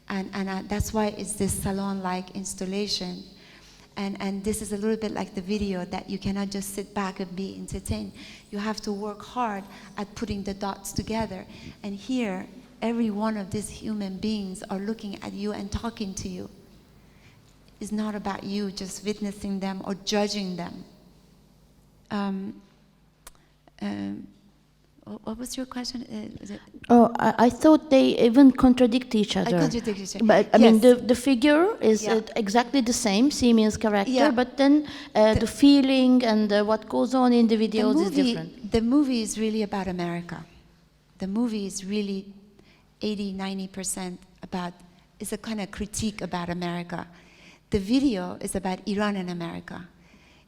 And that's why it's this salon-like installation. And this is a little bit like the video, that you cannot just sit back and be entertained. You have to work hard at putting the dots together. And here, every one of these human beings are looking at you and talking to you. It's not about you just witnessing them or judging them. What was your question? Was it Oh, I thought they even contradict each other. contradict each other? But I mean, Yes. the figure is Yeah. exactly the same, Simeon's character, Yeah. but then the feeling and what goes on in the videos is different. The movie is really about America. The movie is really 80-90% about, it's a kind of critique about America. The video is about Iran and America.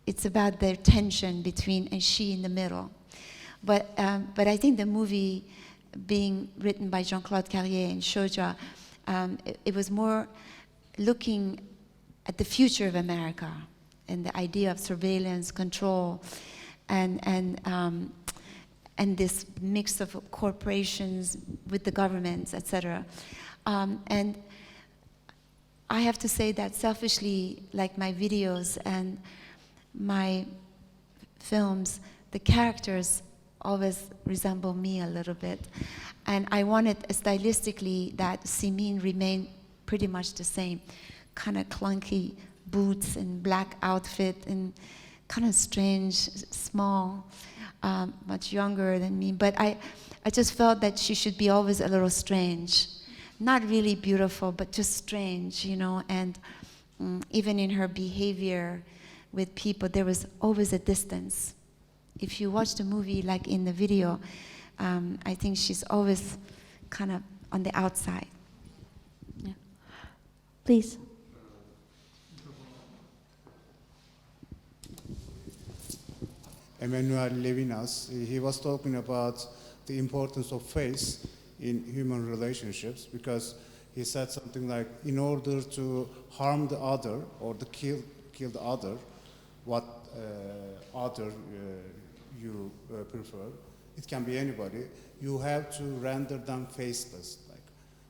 It's about the tension between, and she in the middle. But I think the movie, being written by Jean-Claude Carrier and Shoja, it was more looking at the future of America and the idea of surveillance, control, and this mix of corporations with the governments, etc. And I have to say that selfishly, like my videos and my films, the characters always resemble me a little bit. And I wanted stylistically that Simin remained pretty much the same. Kind of clunky boots and black outfit and kind of strange, small, much younger than me. But I just felt that she should be always a little strange. Not really beautiful, but just strange, you know. And even in her behavior with people, there was always a distance. If you watch the movie, like in the video, I think she's always kind of on the outside. Yeah. Please. Emmanuel Levinas, he was talking about the importance of faith in human relationships, because he said something like, in order to harm the other or to kill the other, what other you prefer, it can be anybody, you have to render them faceless, like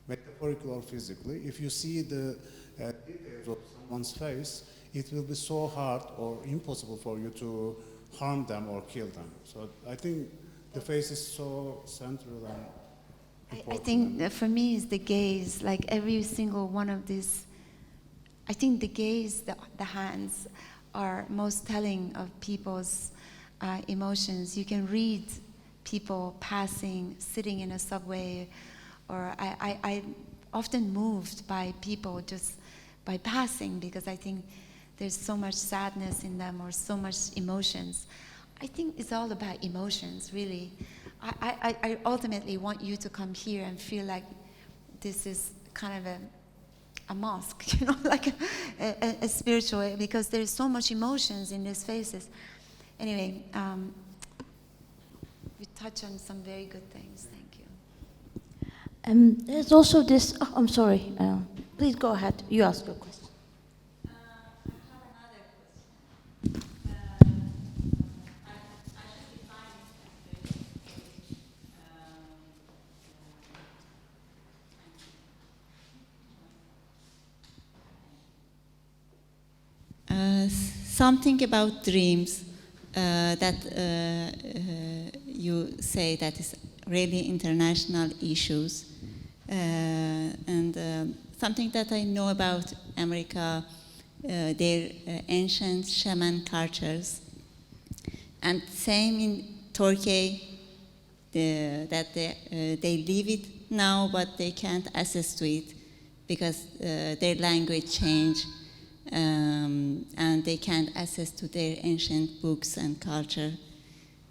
metaphorically or physically. If you see the details of someone's face, it will be so hard or impossible for you to harm them or kill them. So I think the face is so central and important. I think that for me is the gaze, like every single one of these. I think the gaze, the hands are most telling of people's emotions. You can read people passing, sitting in a subway, or I'm often moved by people just by passing, because I think there's so much sadness in them or so much emotions. I think it's all about emotions, really. I ultimately want you to come here and feel like this is kind of a mosque, you know, like a spiritual, because there's so much emotions in these faces. Anyway, we touch on some very good things. Thank you. There's also this. Oh, I'm sorry. Please go ahead. You ask your question. Something about dreams that you say that is really international issues, and something that I know about America, their ancient shaman cultures, and same in Turkey, that they live it now, but they can't access to it because their language changed. And they can't access to their ancient books and culture,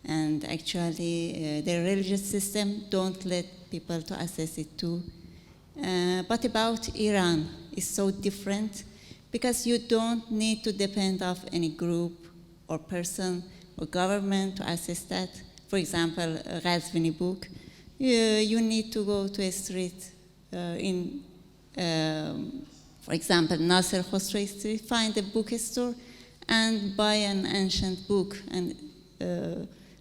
and actually their religious system don't let people to access it too. But about Iran, it's so different, because you don't need to depend on any group or person or government to access that. For example, a Ghazvini book, you need to go to a street for example, Nasser Khosrow Street, find a bookstore and buy an ancient book and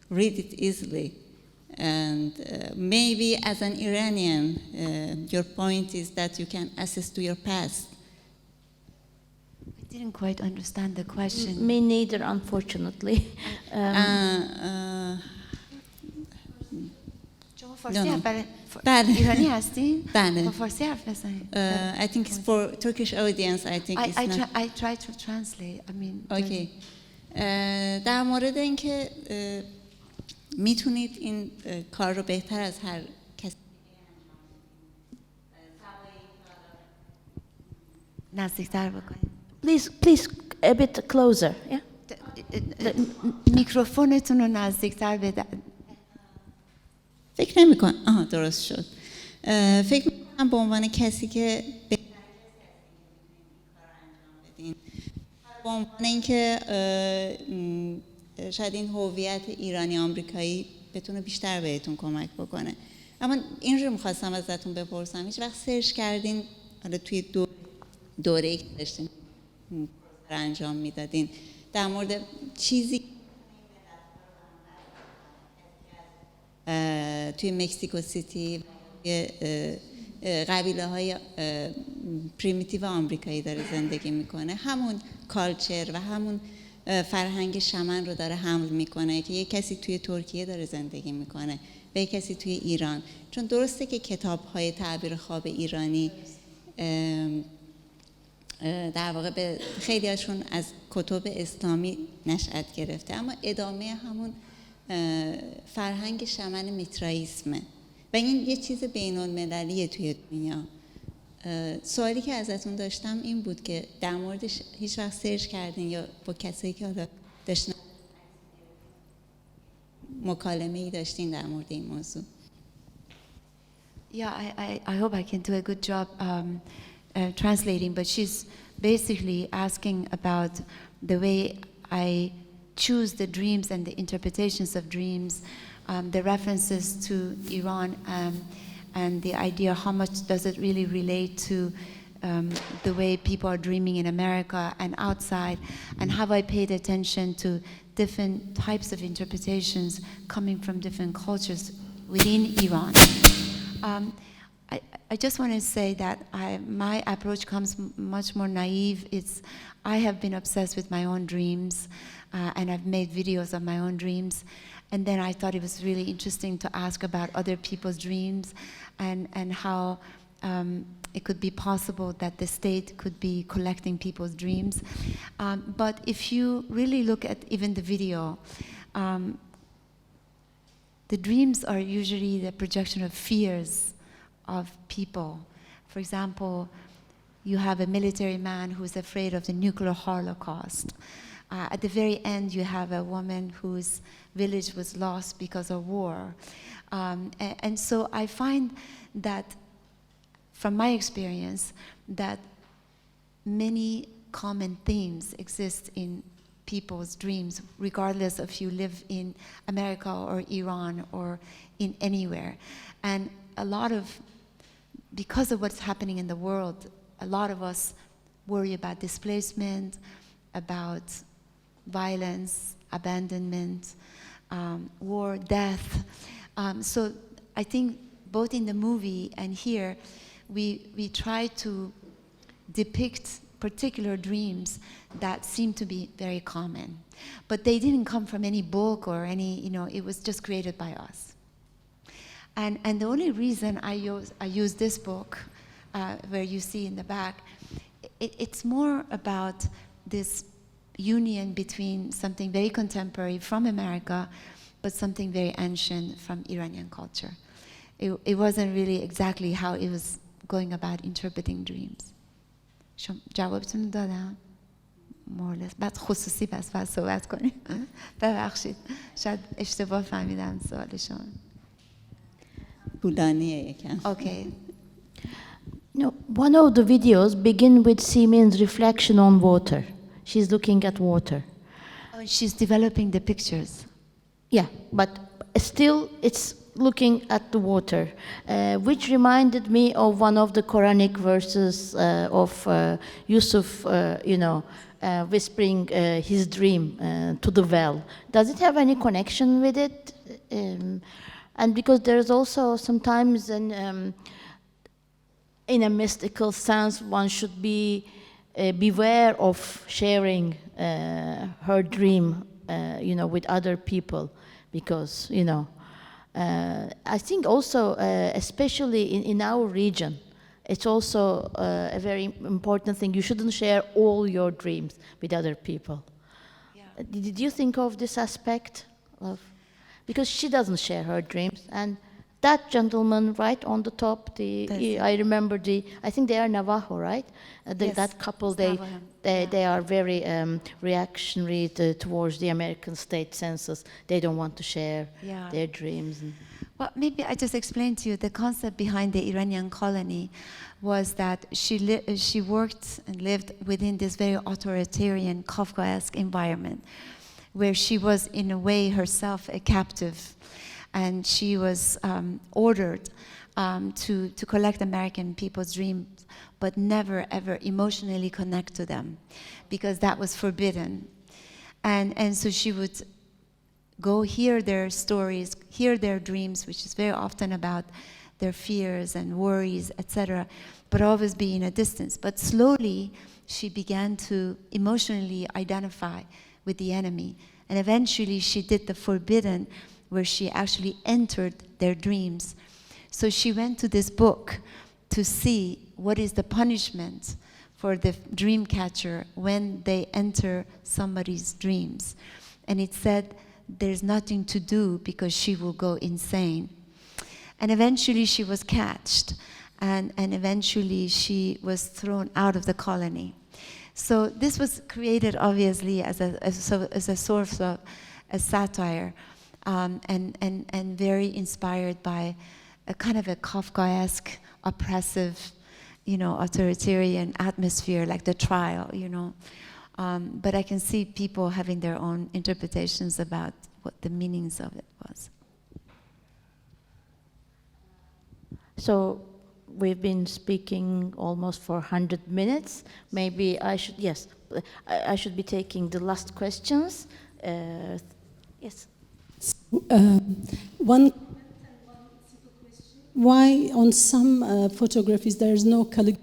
read it easily. And maybe as an Iranian, your point is that you can access to your past. I didn't quite understand the question. Me neither, unfortunately. شما فارسی بله. ایرانی هستین؟ بله. با فارسی حرف بزنید. I think it's for Turkish audience. I think it's not. I try to translate. I mean. Okay. در مورد اینکه میتونید این کار رو بهتر از هر کسی نزدیکتر بکنید. Please, a bit closer. Yeah. میکروفونتون رو نزدیکتر بده. فکر نمی کنم درست شد. فکر میکنم به عنوان کسی که به عنوان اینکه شاید این هویت ایرانی آمریکایی بتونه بیشتر بهتون کمک بکنه. اما این رو میخواستم ازتون بپرسم، هیچ وقت سرچ کردین حالا توی دوره‌ای که داشتین انجام میدادین در مورد چیزی توی مکزیکو سیتی قبیله های پریمیتیو آمریکایی داره زندگی میکنه، همون کالچر و همون فرهنگ شمن رو داره حمل میکنه که یک کسی توی ترکیه داره زندگی میکنه و یک کسی توی ایران؟ چون درسته که کتاب های تعبیر خواب ایرانی در واقع به خیلی هاشون از کتب اسلامی نشأت گرفته، اما ادامه همون فرهنگ شمن میترائیسمه و این یه چیز بین المللیه توی دنیا. سوالی که ازتون داشتم این بود که در موردش هیچ وقت سرچ کردین یا با کسایی که حالا داشتن مکالمه‌ای داشتین در مورد این موضوع؟ Yeah, I hope I can do a good job translating, but she's basically asking about the way I choose the dreams and the interpretations of dreams, the references to Iran, and the idea how much does it really relate to the way people are dreaming in America and outside, and have I paid attention to different types of interpretations coming from different cultures within Iran. I just want to say that my approach comes much more naive. I have been obsessed with my own dreams, and I've made videos of my own dreams. And then I thought it was really interesting to ask about other people's dreams and how it could be possible that the state could be collecting people's dreams. But if you really look at even the video, the dreams are usually the projection of fears of people. For example, you have a military man who's afraid of the nuclear holocaust. At the very end, you have a woman whose village was lost because of war. And so I find that, from my experience, that many common themes exist in people's dreams, regardless if you live in America or Iran or in anywhere. And because of what's happening in the world, a lot of us worry about displacement, about violence, abandonment, war, death. So I think both in the movie and here, we try to depict particular dreams that seem to be very common. But they didn't come from any book or any, it was just created by us. And the only reason I use this book, where you see in the back, it's more about this union between something very contemporary from America, but something very ancient from Iranian culture. It wasn't really exactly how it was going about interpreting dreams. جوابتون دادم؟ مورلس. بعد خصوصی بعد صحبت کنیم. ببخشید. شاید اشتباه فهمیدم سوال شما. Okay. One of the videos begin with Simin's reflection on water. She's looking at water. Oh, she's developing the pictures. Yeah, but still it's looking at the water, which reminded me of one of the Quranic verses of Yusuf, whispering his dream to the well. Does it have any connection with it? And because there's also sometimes in a mystical sense, one should be beware of sharing her dream, with other people, because I think also, especially in our region, it's also a very important thing. You shouldn't share all your dreams with other people. Yeah. Did you think of this aspect of? because she doesn't share her dreams. And that gentleman right on the top, I remember I think they are Navajo, right? Yes, That couple, it's they Navajo. they are very reactionary towards the American state census. They don't want to share Yeah. their dreams. Well, maybe I just explained to you the concept behind the Iranian colony was that she worked and lived within this very authoritarian Kafkaesque environment where she was in a way herself a captive, and she was ordered to collect American people's dreams but never ever emotionally connect to them because that was forbidden. And so she would go hear their stories, hear their dreams, which is very often about their fears and worries, etc., but always be in a distance. But slowly, she began to emotionally identify with the enemy. And eventually, she did the forbidden, where she actually entered their dreams. So she went to this book to see what is the punishment for the dream catcher when they enter somebody's dreams. And it said, there's nothing to do because she will go insane. And eventually she was catched, and eventually she was thrown out of the colony. So this was created obviously as a source of a satire, and very inspired by a kind of a Kafkaesque, oppressive, authoritarian atmosphere, like the trial, But I can see people having their own interpretations about what the meanings of it was. So we've been speaking almost for 100 minutes. Maybe I should be taking the last questions. Yes. One why on some photographies there is no calligraphy?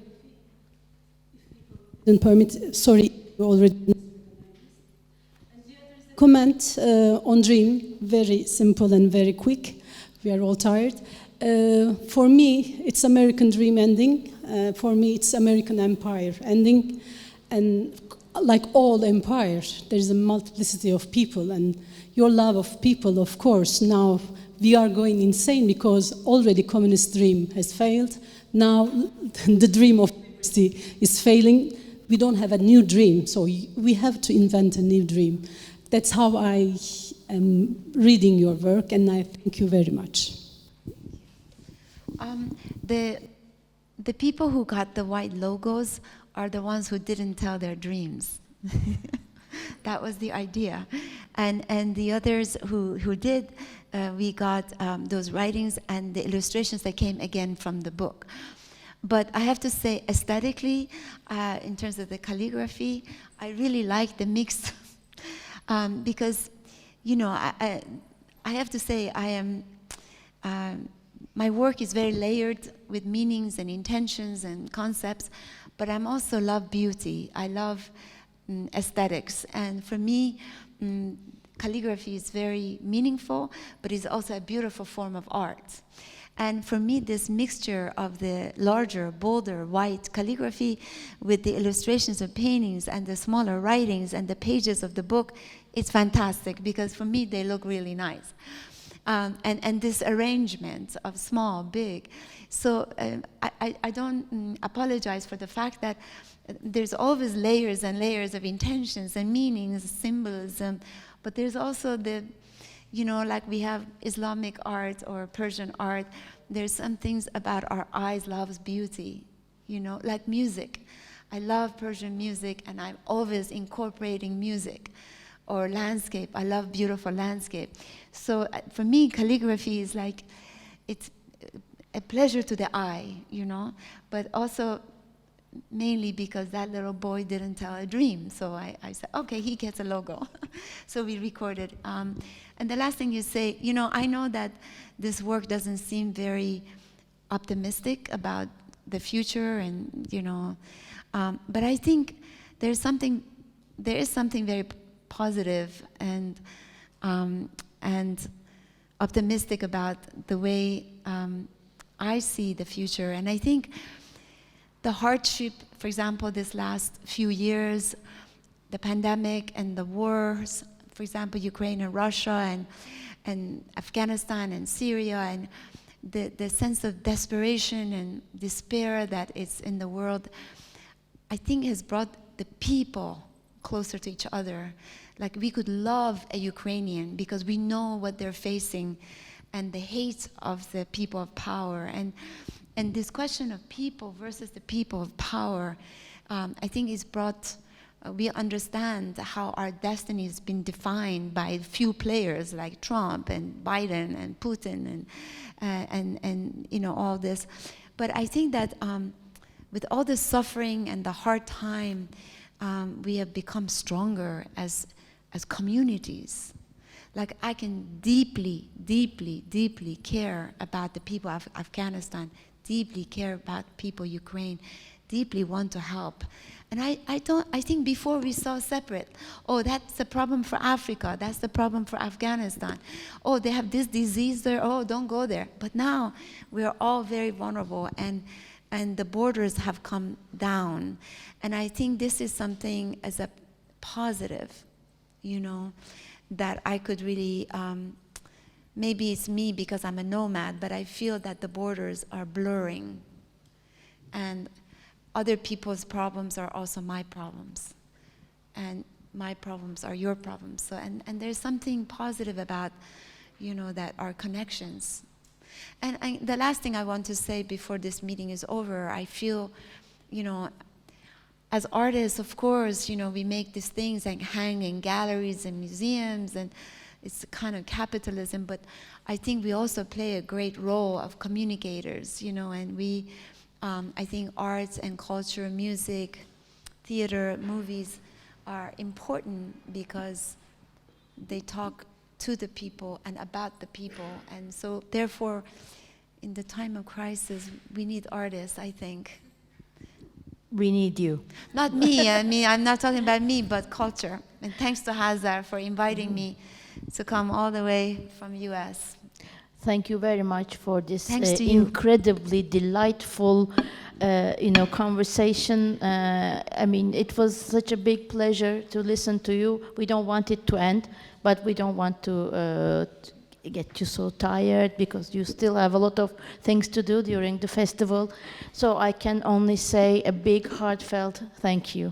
Didn't permit. Sorry, you already. Comment on dream, very simple and very quick. We are all tired. For me, it's American dream ending. For me, it's American empire ending. And like all empires, there is a multiplicity of people. And your love of people, of course, now we are going insane because already communist dream has failed. Now the dream of democracy is failing. We don't have a new dream, so we have to invent a new dream. That's how I am reading your work, and I thank you very much. The people who got the white logos are the ones who didn't tell their dreams. That was the idea. And the others who did, we got those writings and the illustrations that came again from the book. But I have to say, aesthetically, in terms of the calligraphy, I really like the mix because, I have to say my work is very layered with meanings and intentions and concepts, but I also love beauty. I love aesthetics. And for me, calligraphy is very meaningful, but it's also a beautiful form of art. And for me, this mixture of the larger, bolder, white calligraphy with the illustrations of paintings and the smaller writings and the pages of the book, it's fantastic because for me, they look really nice. And this arrangement of small, big. So I don't apologize for the fact that there's always layers and layers of intentions and meanings, symbolism, but there's also the, like we have Islamic art or Persian art, there's some things about our eyes loves beauty, like music. I love Persian music and I'm always incorporating music. Or landscape, I love beautiful landscape. So for me, calligraphy is like, it's a pleasure to the eye, but also mainly because that little boy didn't tell a dream. So I said, okay, he gets a logo. So we recorded. And the last thing you say, I know that this work doesn't seem very optimistic about the future and, but I think there is something very positive and optimistic about the way I see the future. And I think the hardship, for example, this last few years, the pandemic and the wars, for example, Ukraine and Russia, and Afghanistan and Syria, and the sense of desperation and despair that is in the world, I think has brought the people closer to each other. Like we could love a Ukrainian because we know what they're facing and the hate of the people of power. And this question of people versus the people of power, I think is brought, we understand how our destiny has been defined by few players like Trump and Biden and Putin and you know, all this. But I think that with all the suffering and the hard time, we have become stronger as communities. Like I can deeply, deeply, deeply care about the people of Afghanistan, deeply care about people Ukraine, deeply want to help. And I think before we saw separate, oh, that's the problem for Africa, that's the problem for Afghanistan. Oh, they have this disease there, oh, don't go there. But now we're all very vulnerable, and the borders have come down. And I think this is something as a positive, you know, that I could really, maybe it's me because I'm a nomad, but I feel that the borders are blurring. And other people's problems are also my problems. And my problems are your problems. So, and there's something positive about, you know, that our connections. And the last thing I want to say before this meeting is over, I feel, you know, as artists, of course, you know, we make these things and hang in galleries and museums, and it's kind of capitalism, but I think we also play a great role of communicators, you know, and we, I think arts and culture, music, theater, movies are important because they talk to the people and about the people. And so therefore, in the time of crisis, we need artists, I think. We need you. Not me, I mean, I'm not talking about me, but culture. And thanks to Hazar for inviting me to come all the way from US. Thank you very much for this Thanks to you. incredibly delightful, you know, conversation. I mean, it was such a big pleasure to listen to you. We don't want it to end, but we don't want to get you so tired because you still have a lot of things to do during the festival. So I can only say a big heartfelt thank you.